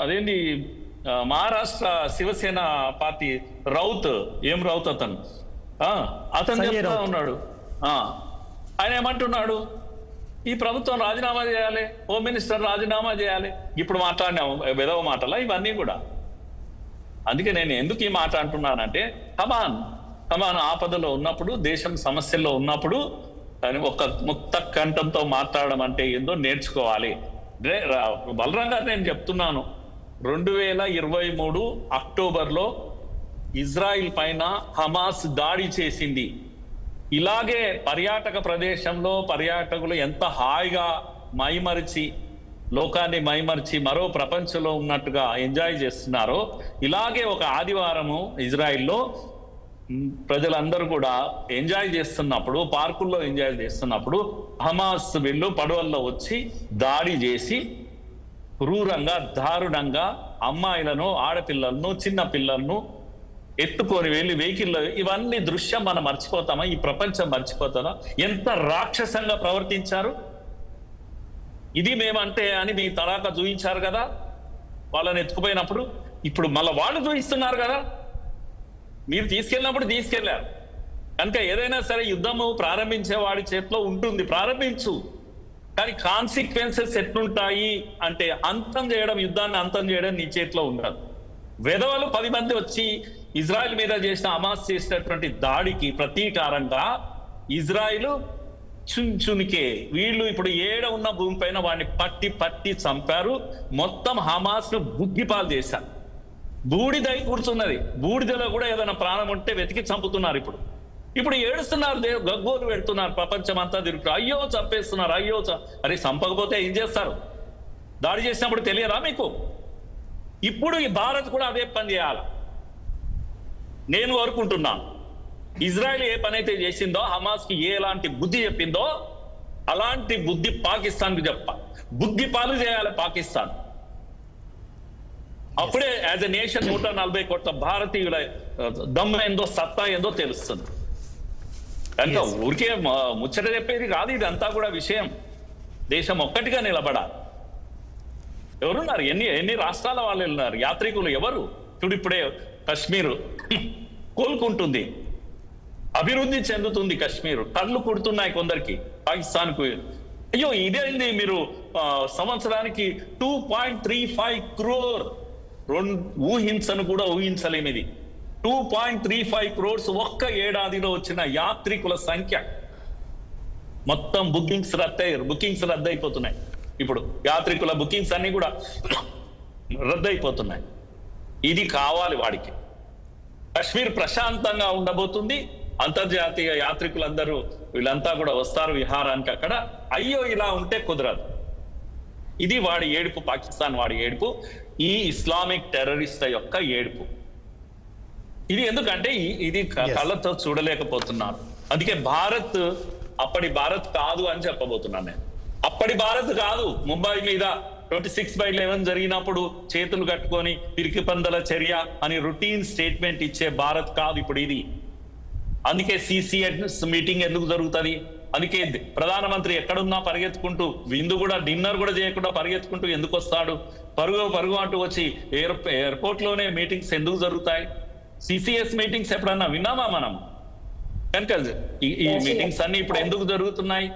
అదేంటి మహారాష్ట్ర శివసేన పార్టీ రౌత్ అతను చెప్తా ఉన్నాడు. ఆయన ఏమంటున్నాడు? ఈ ప్రభుత్వం రాజీనామా చేయాలి, హోమ్ మినిస్టర్ రాజీనామా చేయాలి. ఇప్పుడు మాట్లాడిన విధవ మాటలా ఇవన్నీ కూడా. అందుకే నేను ఎందుకు ఈ మాట అంటున్నానంటే కమాన్ ఆపదలో ఉన్నప్పుడు, దేశం సమస్యల్లో ఉన్నప్పుడు ఒక ముక్త కంఠంతో మాట్లాడడం అంటే ఏందో నేర్చుకోవాలి. బలరాం గారు నేను చెప్తున్నాను, 2023 అక్టోబర్లో ఇజ్రాయిల్ పైన హమాస్ దాడి చేసింది. ఇలాగే పర్యాటక ప్రదేశంలో పర్యాటకులు ఎంత హాయిగా లోకాన్ని మైమరిచి మరో ప్రపంచంలో ఉన్నట్టుగా ఎంజాయ్ చేస్తున్నారో, ఇలాగే ఒక ఆదివారము ఇజ్రాయిల్లో ప్రజలందరూ కూడా ఎంజాయ్ చేస్తున్నప్పుడు, పార్కుల్లో ఎంజాయ్ చేస్తున్నప్పుడు హమాస్ వీళ్ళు పడవల్లో వచ్చి దాడి చేసి క్రూరంగా దారుణంగా అమ్మాయిలను, ఆడపిల్లలను, చిన్న పిల్లలను ఎత్తుకొని వెళ్ళి వెహికల్లో, ఇవన్నీ దృశ్యం మనం మర్చిపోతామా? ఈ ప్రపంచం మర్చిపోతామా? ఎంత రాక్షసంగా ప్రవర్తించారు. ఇది మేమంటే అని మీ తడాక చూయించారు కదా వాళ్ళని ఎత్తుకుపోయినప్పుడు. ఇప్పుడు మళ్ళీ వాళ్ళు చూయిస్తున్నారు కదా. మీరు తీసుకెళ్ళినప్పుడు తీసుకెళ్లారు కనుక ఏదైనా సరే యుద్ధము ప్రారంభించే వాడి చేతిలో ఉంటుంది, ప్రారంభించు. కానీ కాన్సిక్వెన్సెస్ ఎట్లుంటాయి అంటే యుద్ధాన్ని అంతం చేయడం నీ చేతిలో ఉండదు. వెధవలు 10 మంది వచ్చి ఇజ్రాయెల్ మీద హమాస్ చేసినటువంటి దాడికి ప్రతీకారంగా ఇజ్రాయిల్ చుంచునికే వీళ్ళు ఇప్పుడు ఉన్న భూమిపైన వాడిని పట్టి చంపారు. మొత్తం హమాస్ ను బుగ్గిపాలు చేశారు. బూడిదై కూర్చున్నది. బూడిదలో కూడా ఏదైనా ప్రాణం ఉంటే వెతికి చంపుతున్నారు. ఇప్పుడు ఏడుస్తున్నారు, గగ్గోలు పెడుతున్నారు, ప్రపంచం అంతా తిరుగుతారు. అయ్యో చంపేస్తున్నారు, అరే చంపకపోతే ఏం చేస్తారు? దాడి చేసినప్పుడు తెలియరా మీకు? ఇప్పుడు ఈ భారత్ కూడా అదే పని చేయాలి. నేను కోరుకుంటున్నాను, ఇజ్రాయెల్ ఏ పని అయితే చేసిందో, హమాస్ కి ఎలాంటి బుద్ధి చెప్పిందో అలాంటి బుద్ధి పాకిస్తాన్ కు బుద్ధి పాలు చేయాలి పాకిస్తాన్. అప్పుడే యాజ్ ఎ నేషన్ 140 కోట్ల భారతీయుల దమ్ము ఏందో, సత్తా ఏందో తెలుస్తుంది. కనుక ఊరికే ముచ్చట చెప్పేది కాదు ఇదంతా కూడా విషయం. దేశం ఒక్కటిగా నిలబడాలి. ఎవరున్నారు? ఎన్ని రాష్ట్రాల వాళ్ళు వెళ్ళినారు యాత్రికులు? ఎవరు? చూడు, ఇప్పుడే కశ్మీర్ కోలుకుంటుంది, అభివృద్ధి చెందుతుంది. కశ్మీర్ కళ్ళు కుడుతున్నాయి కొందరికి, పాకిస్తాన్ కు. అయ్యో ఇదేంది, మీరు సంవత్సరానికి 2.35 crore, ఊహించను కూడా ఊహించలేము ఇది. 2.35 crores ఒక్క ఏడాదిలో వచ్చిన యాత్రికుల సంఖ్య. మొత్తం బుకింగ్స్ రద్దయిపోతున్నాయి. ఇప్పుడు యాత్రికుల బుకింగ్స్ అన్ని కూడా రద్దయిపోతున్నాయి. ఇది కావాలి వాడికి. కశ్మీర్ ప్రశాంతంగా ఉండబోతుంది. అంతర్జాతీయ యాత్రికులందరూ వీళ్ళంతా కూడా వస్తారు విహారానికి అక్కడ. అయ్యో ఇలా ఉంటే కుదరదు. ఇది వాడి ఏడుపు, పాకిస్తాన్ వాడి ఏడుపు, ఈ ఇస్లామిక్ టెర్రరిస్ట్ యొక్క ఏడుపు. ఇది ఎందుకంటే ఇది కళ్ళతో చూడలేకపోతున్నారు. అందుకే భారత్ అప్పటి భారత్ కాదు అని చెప్పబోతున్నాను నేను. అప్పటి భారత్ కాదు. ముంబై మీద 26/11 జరిగినప్పుడు చేతులు కట్టుకొని పిరికి పందల చర్య అని రొటీన్ స్టేట్మెంట్ ఇచ్చే భారత్ కాదు ఇప్పుడు ఇది. అందుకే సిసిఎస్ మీటింగ్ ఎందుకు జరుగుతుంది? అందుకే ప్రధానమంత్రి ఎక్కడున్నా పరిగెత్తుకుంటూ విందు కూడా డిన్నర్ కూడా చేయకుండా పరిగెత్తుకుంటూ ఎందుకు వస్తాడు? పరుగు అంటూ వచ్చి ఎయిర్పోర్ట్ లోనే మీటింగ్స్ ఎందుకు జరుగుతాయి? సిసిఎస్ మీటింగ్స్ ఎప్పుడన్నా విన్నామా మనం? కనుక ఈ మీటింగ్స్ అన్ని ఇప్పుడు ఎందుకు జరుగుతున్నాయి?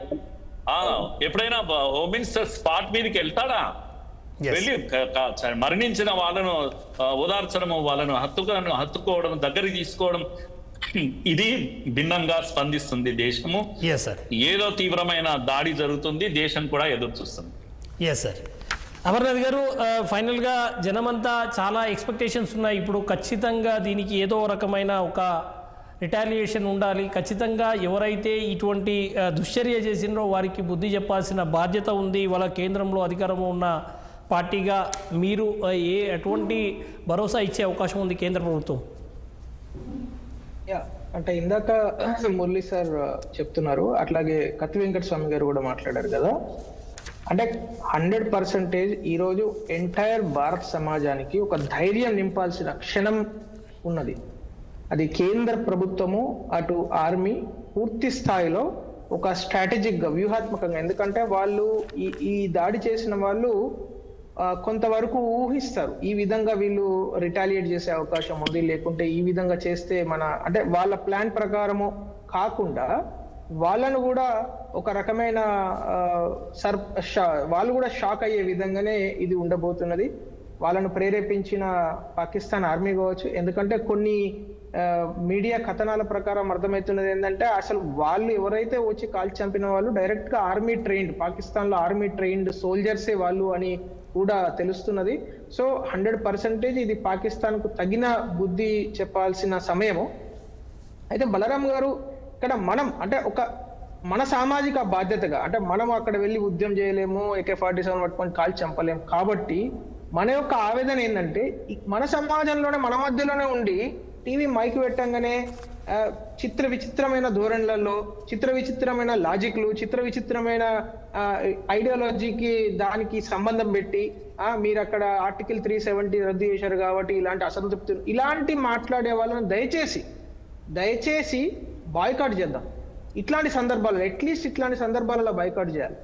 ఎప్పుడైనా హోమ్ మినిస్టర్ స్పాట్ మీదకి వెళ్తాడా? వెళ్ళి మరణించిన వాళ్ళను ఓదార్చడము, వాళ్ళను హత్తుకోవడం, దగ్గరికి తీసుకోవడం, ఇది భిన్నంగా స్పందిస్తుంది దేశము. ఏదో తీవ్రమైన దాడి జరుగుతుంది, దేశం కూడా ఎదురు చూస్తుంది. Yes sir. అమర్నాథ్ గారు, ఫైనల్గా జనమంతా చాలా ఎక్స్పెక్టేషన్స్ ఉన్నాయి. ఇప్పుడు ఖచ్చితంగా దీనికి ఏదో రకమైన ఒక రిటాలియేషన్ ఉండాలి. ఖచ్చితంగా ఎవరైతే ఇటువంటి దుశ్చర్య చేసినో వారికి బుద్ధి చెప్పాల్సిన బాధ్యత ఉంది. వాళ్ళ కేంద్రంలో అధికారంలో ఉన్న పార్టీగా మీరు ఎటువంటి భరోసా ఇచ్చే అవకాశం ఉంది కేంద్ర ప్రభుత్వం? అంటే ఇందాక మురళీ సార్ చెప్తున్నారు, అట్లాగే కత్తి వెంకట స్వామి గారు కూడా మాట్లాడారు కదా. అంటే 100% ఈరోజు ఎంటైర్ భారత సమాజానికి ఒక ధైర్యం నింపాల్సిన క్షణం ఉన్నది. అది కేంద్ర ప్రభుత్వము, అటు ఆర్మీ పూర్తి స్థాయిలో ఒక స్ట్రాటజిక్గా, వ్యూహాత్మకంగా, ఎందుకంటే వాళ్ళు ఈ దాడి చేసిన వాళ్ళు కొంతవరకు ఊహిస్తారు ఈ విధంగా వీళ్ళు రిటాలియేట్ చేసే అవకాశం ఉంది, లేకుంటే ఈ విధంగా చేస్తే అంటే వాళ్ళ ప్లాన్ ప్రకారము కాకుండా వాళ్ళను కూడా ఒక రకమైన వాళ్ళు కూడా షాక్ అయ్యే విధంగానే ఇది ఉండబోతున్నది. వాళ్ళను ప్రేరేపించిన పాకిస్తాన్ ఆర్మీ కావచ్చు, ఎందుకంటే కొన్ని మీడియా కథనాల ప్రకారం అర్థమవుతున్నది ఏంటంటే అసలు వాళ్ళు ఎవరైతే వచ్చి కాల్చి చంపిన వాళ్ళు డైరెక్ట్ గా ఆర్మీ ట్రైన్డ్, పాకిస్తాన్ లో ఆర్మీ ట్రైన్డ్ సోల్జర్సే వాళ్ళు అని కూడా తెలుస్తున్నది. సో 100% ఇది పాకిస్తాన్ కు తగిన బుద్ధి చెప్పాల్సిన సమయము. అయితే బలరాం గారు, ఇక్కడ మనం అంటే మన సామాజిక బాధ్యతగా, అంటే మనం అక్కడ వెళ్ళి ఉద్యమం చేయలేము, AK-47 పట్టుకొని కాల్చి చంపలేము, కాబట్టి మన యొక్క ఆవేదన ఏంటంటే మన సమాజంలోనే, మన మధ్యలోనే ఉండి టీవీ మైక్ పెట్టంగానే విచిత్రమైన ధోరణులలో, విచిత్రమైన లాజిక్లు, విచిత్రమైన ఐడియాలజీకి దానికి సంబంధం పెట్టి మీరు అక్కడ ఆర్టికల్ 370 రద్దు చేశారు కాబట్టి ఇలాంటి అసంతృప్తి, ఇలాంటి మాట్లాడే వాళ్ళని దయచేసి బాయ్కాట్ చేద్దాం. ఇట్లాంటి సందర్భాల్లో, అట్లీస్ట్ ఇట్లాంటి సందర్భాలలో బాయ్కాట్ చేయాలి.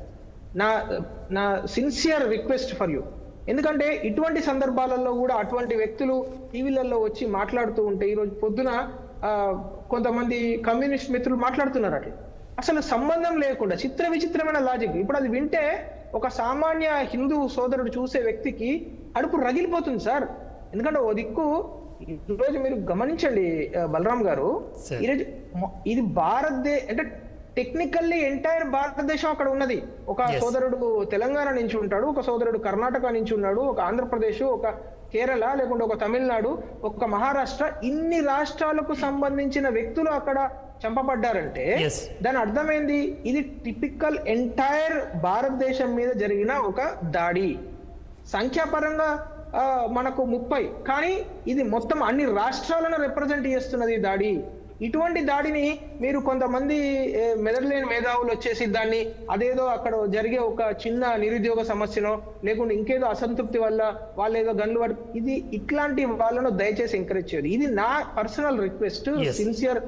నా సిన్సియర్ రిక్వెస్ట్ ఫర్ యూ. ఎందుకంటే ఇటువంటి సందర్భాలలో కూడా అటువంటి వ్యక్తులు టీవీలలో వచ్చి మాట్లాడుతూ ఉంటే, ఈరోజు పొద్దున కొంతమంది కమ్యూనిస్ట్ మిత్రులు మాట్లాడుతున్నారు అట్లా, అసలు సంబంధం లేకుండా విచిత్రమైన లాజిక్. ఇప్పుడు అది వింటే ఒక సామాన్య హిందూ సోదరుడు చూసే వ్యక్తికి అడుపు రగిలిపోతుంది సార్. ఎందుకంటే ఓ దిక్కు ఈరోజు మీరు గమనించండి బలరాం గారు, ఈరోజు ఇది అంటే టెక్నికల్లీ ఎంటైర్ భారతదేశం అక్కడ ఉన్నది. ఒక సోదరుడు తెలంగాణ నుంచి ఉంటాడు, ఒక సోదరుడు కర్ణాటక నుంచి ఉన్నాడు, ఒక ఆంధ్రప్రదేశ్, ఒక కేరళ, లేకుంటే ఒక తమిళనాడు, ఒక మహారాష్ట్ర, ఇన్ని రాష్ట్రాలకు సంబంధించిన వ్యక్తులు అక్కడ చంపబడ్డారంటే దాని అర్థమైంది ఇది టిపికల్ ఎంటైర్ భారతదేశం మీద జరిగిన ఒక దాడి. సంఖ్యాపరంగా మనకు 30, కానీ ఇది మొత్తం అన్ని రాష్ట్రాలను రిప్రజెంట్ చేస్తున్నది ఈ దాడి. ఇటువంటి దాడిని మీరు కొంతమంది మెదడులేని మేధావులు వచ్చేసి దాన్ని అదేదో అక్కడ జరిగే ఒక చిన్న నిరుద్యోగ సమస్యనో, లేకుంటే ఇంకేదో అసంతృప్తి వల్ల వాళ్ళు ఏదో గన్లు ఇది ఇట్లాంటి వాళ్ళను దయచేసి ఎంకరేజ్ చేయదు. ఇది నా పర్సనల్ రిక్వెస్ట్, సిన్సియర్.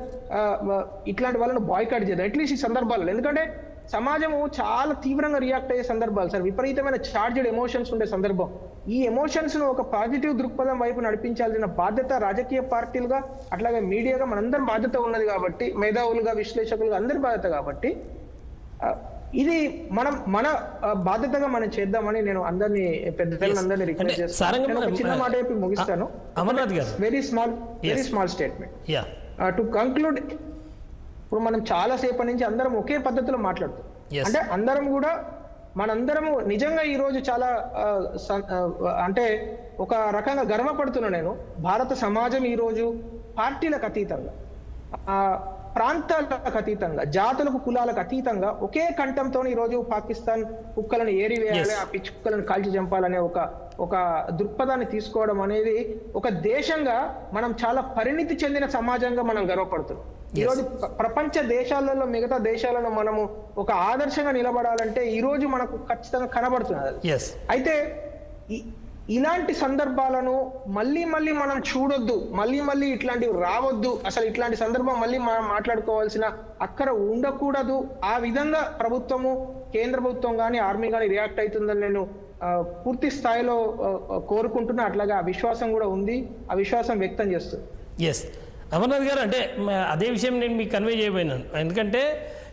ఇట్లాంటి వాళ్ళను బాయ్కాట్ చేయదు అట్లీస్ట్ ఈ సందర్భాల్లో. ఎందుకంటే సమాజము చాలా తీవ్రంగా రియాక్ట్ అయ్యే సందర్భాలు సార్, విపరీతమైన చార్జ్డ్ ఎమోషన్స్ ఉండే సందర్భం. ఈ ఎమోషన్స్ ను ఒక పాజిటివ్ దృక్పథం వైపు నడిపించాల్సిన బాధ్యత రాజకీయ పార్టీలుగా, అట్లాగే మీడియాగా మనందరి బాధ్యత ఉన్నది కాబట్టి, మేధావులుగా, విశ్లేషకులుగా అందరి బాధ్యత కాబట్టి ఇది మన బాధ్యతగా మనం చేద్దామని నేను అందరినీ పెద్దలందరినీ రిక్వెస్ట్ చేస్తాను. చిన్న మాట చెప్పి ముగిస్తాను. Very small statement to conclude. ఇప్పుడు మనం చాలా సేపటి నుంచి అందరం ఒకే పద్ధతిలో మాట్లాడుతాం. అంటే మనందరము నిజంగా ఈ రోజు చాలా అంటే ఒక రకంగా గర్వపడుతున్నా నేను. భారత సమాజం ఈ రోజు పార్టీలకు అతీతంగా, ప్రాంతాలకు అతీతంగా, జాతులకు, కులాలకు అతీతంగా ఒకే కంఠంతో ఈ రోజు పాకిస్తాన్ కుక్కలను ఏరివేయాలి, ఆ పిచ్చి కుక్కలను కాల్చి చంపాలనే ఒక దృక్పథాన్ని తీసుకోవడం అనేది ఒక దేశంగా మనం చాలా పరిణితి చెందిన సమాజంగా మనం గర్వపడుతున్నాం. ఈరోజు ప్రపంచ దేశాలలో మిగతా దేశాలను మనము ఒక ఆదర్శంగా నిలబడాలంటే ఈ రోజు మనకు ఖచ్చితంగా కనబడుతున్నది. అయితే ఇలాంటి సందర్భాలను మళ్ళీ మళ్ళీ మనం చూడొద్దు, మళ్ళీ మళ్ళీ ఇట్లాంటివి రావద్దు, అసలు ఇట్లాంటి సందర్భం మళ్ళీ మనం మాట్లాడుకోవాల్సిన అక్కర ఉండకూడదు. ఆ విధంగా ప్రభుత్వము, కేంద్ర ప్రభుత్వం కానీ ఆర్మీ కానీ రియాక్ట్ అవుతుందని నేను పూర్తి స్థాయిలో కోరుకుంటున్నా. అట్లాగే ఆ విశ్వాసం కూడా ఉంది, ఆ విశ్వాసం వ్యక్తం చేస్తుంది. ఎస్ అమర్నాథ్ గారు, అంటే అదే విషయం నేను మీకు కన్వే చేయబోయినాను. ఎందుకంటే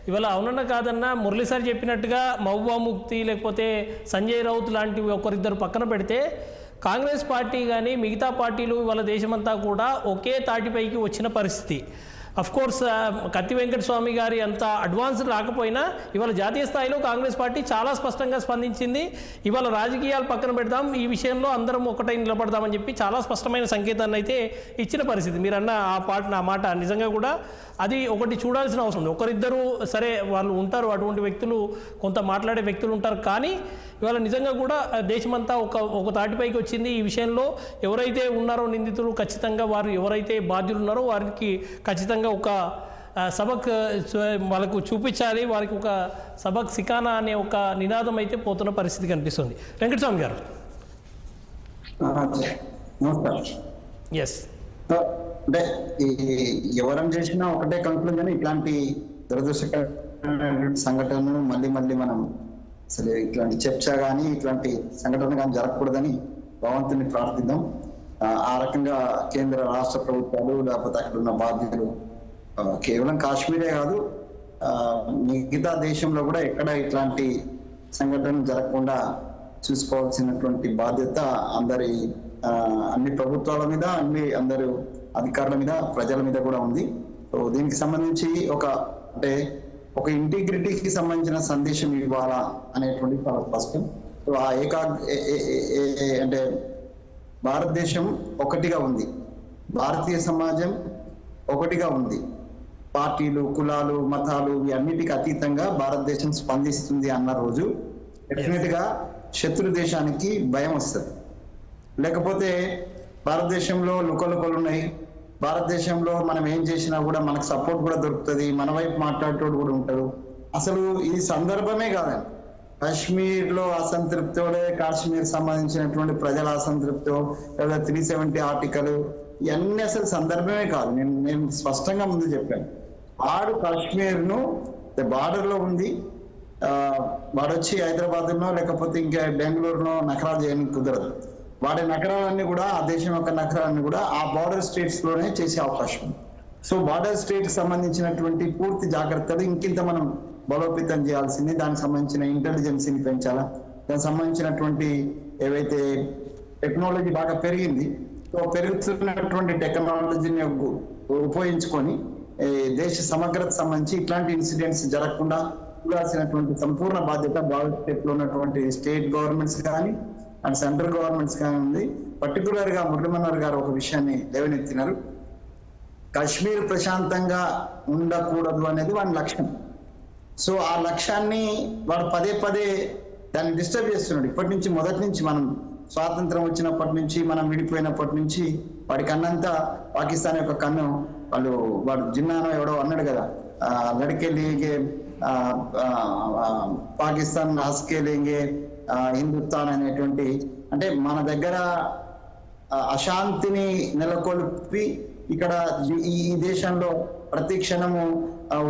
ఇవాళ అవునన్నా కాదన్నా మురళీ సార్ చెప్పినట్టుగా మహబూబా ముఫ్తీ లేకపోతే సంజయ్ రౌత్ లాంటివి ఒకరిద్దరు పక్కన పెడితే కాంగ్రెస్ పార్టీ కానీ మిగతా పార్టీలు ఇవాళ దేశమంతా కూడా ఒకే తాటిపైకి వచ్చిన పరిస్థితి. కోర్స్ కత్తి వెంకటస్వామి గారి అంత అడ్వాన్స్ రాకపోయినా ఇవాళ జాతీయ స్థాయిలో కాంగ్రెస్ పార్టీ చాలా స్పష్టంగా స్పందించింది. ఇవాళ రాజకీయాలు పక్కన పెడదాం, ఈ విషయంలో అందరం ఒకటై నిలబడదామని చెప్పి చాలా స్పష్టమైన సంకేతాన్ని అయితే ఇచ్చిన పరిస్థితి. మీరు అన్న ఆ మాట నిజంగా కూడా అది ఒకటి చూడాల్సిన అవసరం ఉంది. ఒకరిద్దరు సరే వాళ్ళు ఉంటారు, అటువంటి వ్యక్తులు కొంత మాట్లాడే వ్యక్తులు ఉంటారు, కానీ ఇవాళ నిజంగా కూడా దేశమంతా ఒక తాటిపైకి వచ్చింది. ఈ విషయంలో ఎవరైతే ఉన్నారో నిందితులు, ఖచ్చితంగా వారు ఎవరైతే బాధ్యులు ఉన్నారో వారికి ఖచ్చితంగా ఒక సబక్ వాళ్ళకు చూపించాలి, వారికి ఒక సబక్ సికానా అనే ఒక నినాదం అయితే పోతున్న పరిస్థితి కనిపిస్తుంది. వెంకటస్వామి గారు. ఎస్, అంటే ఎవరం చేసినా ఒకటే కంక్లూజన్, ఇట్లాంటి దురదృష్టకరమైన సంఘటనలు మళ్ళీ మళ్ళీ మనం అసలు ఇట్లాంటి చర్చ కానీ ఇట్లాంటి సంఘటన కానీ జరగకూడదని భగవంతుని ప్రార్థిద్దాం. ఆ రకంగా కేంద్ర రాష్ట్ర ప్రభుత్వాలు లేకపోతే అక్కడ ఉన్న బాధ్యులు కేవలం కాశ్మీరే కాదు మిగతా దేశంలో కూడా ఎక్కడ ఇట్లాంటి సంఘటనలు జరగకుండా చూసుకోవాల్సినటువంటి బాధ్యత అన్ని ప్రభుత్వాల మీద, అందరు అధికారుల మీద, ప్రజల మీద కూడా ఉంది. సో దీనికి సంబంధించి ఒక ఇంటిగ్రిటీకి సంబంధించిన సందేశం ఇవ్వాలా అనేటువంటి చాలా స్పష్టం. సో ఆ అంటే భారతదేశం ఒకటిగా ఉంది, భారతీయ సమాజం ఒకటిగా ఉంది, పార్టీలు, కులాలు, మతాలు అన్నిటికీ అతీతంగా భారతదేశం స్పందిస్తుంది అన్న రోజు డెఫినెట్ గా శత్రు దేశానికి భయం వస్తుంది. లేకపోతే భారతదేశంలో లుకలుకలు ఉన్నాయి, భారతదేశంలో మనం ఏం చేసినా కూడా మనకు సపోర్ట్ కూడా దొరుకుతుంది, మన వైపు మాట్లాడేటోడు కూడా ఉంటారు. అసలు ఈ సందర్భమే కాదండి. కాశ్మీర్ లో అసంతృప్తో, కాశ్మీర్ సంబంధించినటువంటి ప్రజల అసంతృప్తో, లేదా 370 ఆర్టికల్, ఇవన్నీ అసలు సందర్భమే కాదు. నేను స్పష్టంగా ముందు చెప్పాను, వాడు కాశ్మీర్ ను బార్డర్ లో ఉంది, వాడు వచ్చి హైదరాబాద్ నో లేకపోతే ఇంకా బెంగళూరునో నగరాలు చేయడానికి కుదరదు. వాడి నగరాలన్నీ కూడా, ఆ దేశం యొక్క నగరాలన్నీ కూడా ఆ బార్డర్ స్టేట్స్ లోనే చేసే అవకాశం ఉంది. సో బార్డర్ స్టేట్ సంబంధించినటువంటి పూర్తి జాగ్రత్తలు ఇంకింత మనం బలోపేతం చేయాల్సింది. దానికి సంబంధించిన ఇంటెలిజెన్సీని పెంచాలా, దానికి సంబంధించినటువంటి ఏవైతే టెక్నాలజీ బాగా పెరిగింది, సో పెరుగుతున్నటువంటి టెక్నాలజీని ఉపయోగించుకొని దేశ సమగ్రత సంబంధించి ఇట్లాంటి ఇన్సిడెంట్స్ జరగకుండా చూడాల్సినటువంటి సంపూర్ణ బాధ్యత భారతదేశంలో ఉన్నటువంటి స్టేట్ గవర్నమెంట్స్ కానీ అండ్ సెంట్రల్ గవర్నమెంట్స్ కానీ ఉంది. పర్టికులర్ గా మురళీమనోహర్ గారు ఒక విషయాన్ని లేవనెత్తినారు, కాశ్మీర్ ప్రశాంతంగా ఉండకూడదు అనేది వాడి లక్ష్యం. సో ఆ లక్ష్యాన్ని వాడు పదే పదే దాన్ని డిస్టర్బ్ చేస్తున్నాడు. మొదటి నుంచి మనం స్వాతంత్రం వచ్చినప్పటి నుంచి, మనం విడిపోయినప్పటి నుంచి వాడి కన్నంతా పాకిస్తాన్ యొక్క కన్ను. వాడు జిన్నానో ఎవడో అన్నాడు కదా, లడికెళ్ళి పాకిస్తాన్ హస్కేలేంగే హిందుస్థాన్ అనేటువంటి, అంటే మన దగ్గర అశాంతిని నెలకొల్పి ఇక్కడ ఈ దేశంలో ప్రతి క్షణము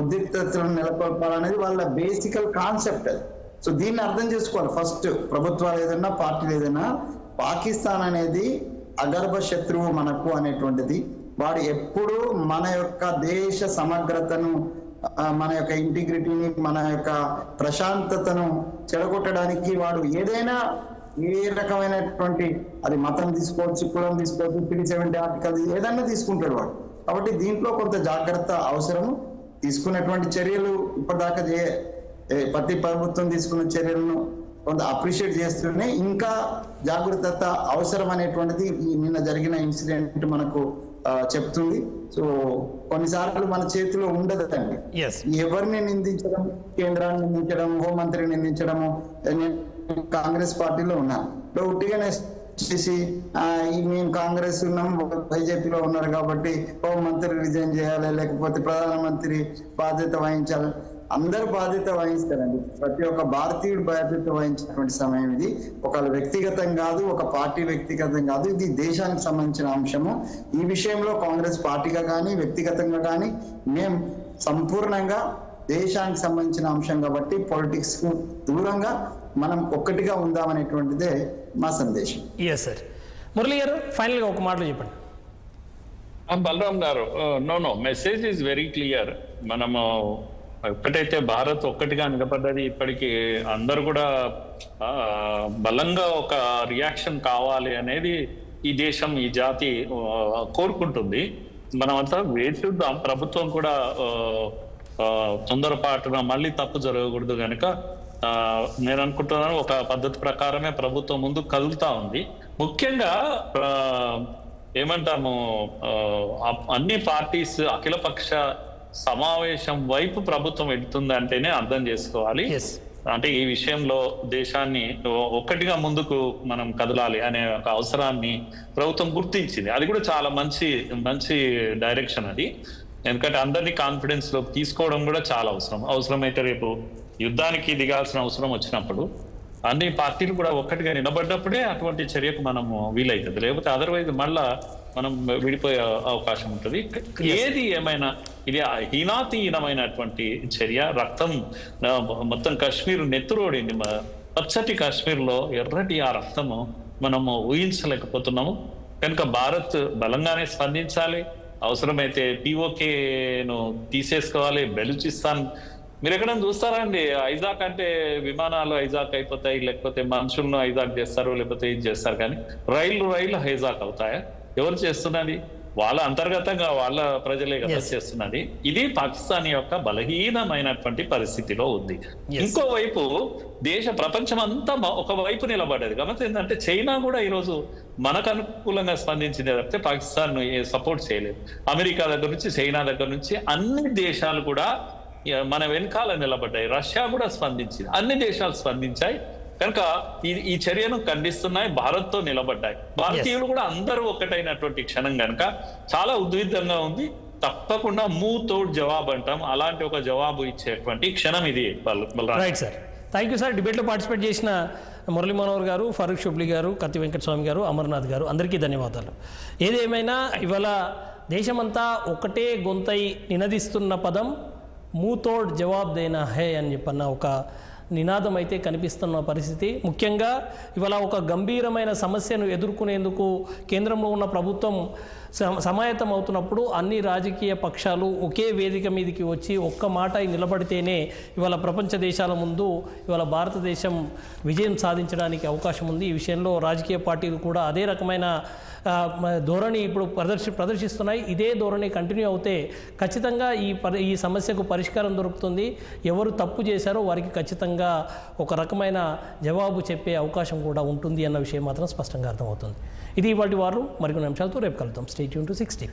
ఉద్రిక్తతలను నెలకొల్పాలనేది వాళ్ళ బేసికల్ కాన్సెప్ట్ అది. సో దీన్ని అర్థం చేసుకోవాలి. ఫస్ట్ ప్రభుత్వాలు ఏదైనా, పార్టీలు ఏదైనా, పాకిస్తాన్ అనేది అగర్భ శత్రువు మనకు అనేటువంటిది. వాడు ఎప్పుడు మన యొక్క దేశ సమగ్రతను, మన యొక్క ఇంటిగ్రిటీని, మన యొక్క ప్రశాంతతను చెడగొట్టడానికి వాడు ఏదైనా, ఏ రకమైనటువంటి, అది మతం తీసుకోవచ్చు, కులం తీసుకోవచ్చు, 370 ఆర్టికల్ ఏదైనా తీసుకుంటాడు వాడు. కాబట్టి దీంట్లో కొంత జాగ్రత్త అవసరము. తీసుకున్నటువంటి చర్యలు ఇప్పటిదాకా ప్రతి ప్రభుత్వం తీసుకున్న చర్యలను కొంత అప్రిషియేట్ చేస్తూనే ఇంకా జాగ్రత్త అవసరం అనేటువంటిది నిన్న జరిగిన ఇన్సిడెంట్ మనకు చెప్తుంది. సో కొన్నిసార్లు మన చేతిలో ఉండదండి. ఎవరిని నిందించడం, కేంద్రాన్ని నిందించడం, హోంమంత్రిని నిందించడము. కాంగ్రెస్ పార్టీలో ఉన్నాను, ఉట్టిగానే చేసి మేము కాంగ్రెస్ ఉన్నాం, బీజేపీలో ఉన్నారు కాబట్టి హోంమంత్రి రిజైన్ చేయాలి, లేకపోతే ప్రధానమంత్రి బాధ్యత వహించాలి, అందరు బాధ్యత వహిస్తారండి. ప్రతి ఒక్క భారతీయుడు బాధ్యత వహించినటువంటి సమయం ఇది. ఒక వ్యక్తిగతం కాదు, ఒక పార్టీ వ్యక్తిగతం కాదు, ఇది దేశానికి సంబంధించిన అంశము. ఈ విషయంలో కాంగ్రెస్ పార్టీగా కానీ వ్యక్తిగతంగా కానీ మేము సంపూర్ణంగా దేశానికి సంబంధించిన అంశం కాబట్టి పొలిటిక్స్ కు దూరంగా మనం ఒక్కటిగా ఉందామనేటువంటిదే మా సందేశం. Yes sir. మురళి గారు, ఫైనల్గా ఒక మాటలు చెప్పండి. బలరాం గారు, no message is very clear. మనము ఒక్కటైతే భారత్ ఒక్కటిగా నిలబడ్డది. ఇప్పటికీ అందరు కూడా బలంగా ఒక రియాక్షన్ కావాలి అనేది ఈ దేశం, ఈ జాతి కోరుకుంటుంది. మనమంతా వేచి చూద్దాం. ప్రభుత్వం కూడా తొందరపాటున మళ్ళీ తప్పు జరగకూడదు కనుక నేను అనుకుంటున్నాను ఒక పద్ధతి ప్రకారమే ప్రభుత్వం ముందు కదులుతా ఉంది. ముఖ్యంగా ఏమంటాము, అన్ని పార్టీస్ అఖిలపక్ష సమావేశం వైపు ప్రభుత్వం వెళ్తుంది అంటేనే అర్థం చేసుకోవాలి. అంటే ఈ విషయంలో దేశాన్ని ఒక్కటిగా ముందుకు మనం కదలాలి అనే ఒక అవసరాన్ని ప్రభుత్వం గుర్తించింది. అది కూడా చాలా మంచి డైరెక్షన్ అది. ఎందుకంటే అందరినీ కాన్ఫిడెన్స్ లోకి తీసుకోవడం కూడా చాలా అవసరమైతే రేపు యుద్ధానికి దిగాల్సిన అవసరం వచ్చినప్పుడు అన్ని పార్టీలు కూడా ఒక్కటిగా నిలబడ్డప్పుడే అటువంటి చర్యకు మనము వీలవుతుంది. లేకపోతే అదర్వైజ్ మళ్ళా మనం విడిపోయే అవకాశం ఉంటుంది. ఏది ఏమైనా ఇది హీనాతిహీనమైనటువంటి చర్య. రక్తం మొత్తం కాశ్మీర్ నెత్తురోడింది. పచ్చటి కాశ్మీర్లో ఎర్రటి ఆ రక్తము మనము ఊహించలేకపోతున్నాము. కనుక భారత్ బలంగానే స్పందించాలి. అవసరమైతే POKను తీసేసుకోవాలి. బెలూచిస్తాన్ మీరు ఎక్కడ చూస్తారా అండి, ఐజాక్ అంటే విమానాలు ఐజాక్ అయిపోతాయి, లేకపోతే మనుషులను ఐజాక్ చేస్తారు, లేకపోతే ఇది చేస్తారు. కానీ రైళ్లు హైజాక్ అవుతాయా? ఎవరు చేస్తున్నది? వాళ్ళ అంతర్గతంగా వాళ్ళ ప్రజలే కదా చేస్తున్నది. ఇది పాకిస్తాన్ యొక్క బలహీనమైనటువంటి పరిస్థితిలో ఉంది. ఇంకోవైపు ప్రపంచం అంతా ఒకవైపు నిలబడ్డది. కాబట్టి ఏంటంటే చైనా కూడా ఈరోజు మనకు అనుకూలంగా స్పందించింది తప్పితే పాకిస్తాన్ సపోర్ట్ చేయలేదు. అమెరికా దగ్గర నుంచి, చైనా దగ్గర నుంచి అన్ని దేశాలు కూడా మన వెనకాల నిలబడ్డాయి. రష్యా కూడా స్పందించింది. అన్ని దేశాలు స్పందించాయి. కనుక ఈ చర్యను ఖండిస్తున్నాయి, భారత్ తో నిలబడ్డాయి. భారతీయులు కూడా అందరూ ఒకటైనటువంటి క్షణం కనుక చాలా ఉద్విగ్నంగా ఉంది. తప్పకుండా తోడు జవాబు అంటాం, అలాంటి ఒక జవాబు ఇచ్చేటువంటి క్షణం ఇది. Right sir, thank you sir. డిబేట్లో పార్టిసిపేట్ చేసిన మురళీ మనోహర్ గారు, ఫరూక్ షుబ్లీ గారు, కత్తి వెంకటస్వామి గారు, అమర్నాథ్ గారు, అందరికీ ధన్యవాదాలు. ఏదేమైనా ఇవాళ దేశమంతా ఒకటే గొంతై నినదిస్తున్న పదం మూతోడ్ జవాబ్ దేనా హే అని చెప్పన్న ఒక నినాదం అయితే కనిపిస్తున్న పరిస్థితి. ముఖ్యంగా ఇవాళ ఒక గంభీరమైన సమస్యను ఎదుర్కొనేందుకు కేంద్రంలో ఉన్న ప్రభుత్వం సమాయత్తం అవుతున్నప్పుడు అన్ని రాజకీయ పక్షాలు ఒకే వేదిక మీదకి వచ్చి ఒక్క మాట నిలబడితేనే ఇవాళ ప్రపంచ దేశాల ముందు ఇవాళ భారతదేశం విజయం సాధించడానికి అవకాశం ఉంది. ఈ విషయంలో రాజకీయ పార్టీలు కూడా అదే రకమైన ధోరణి ఇప్పుడు ప్రదర్శిస్తున్నాయి. ఇదే ధోరణి కంటిన్యూ అవుతే ఖచ్చితంగా ఈ సమస్యకు పరిష్కారం దొరుకుతుంది. ఎవరు తప్పు చేశారో వారికి ఖచ్చితంగా ఒక రకమైన జవాబు చెప్పే అవకాశం కూడా ఉంటుంది అన్న విషయం మాత్రం స్పష్టంగా అర్థమవుతుంది. ఇది ఇవాళ వారు మరికొన్ని అంశాలతో రేపు కలుద్దాం. Stay tune to 6 TV.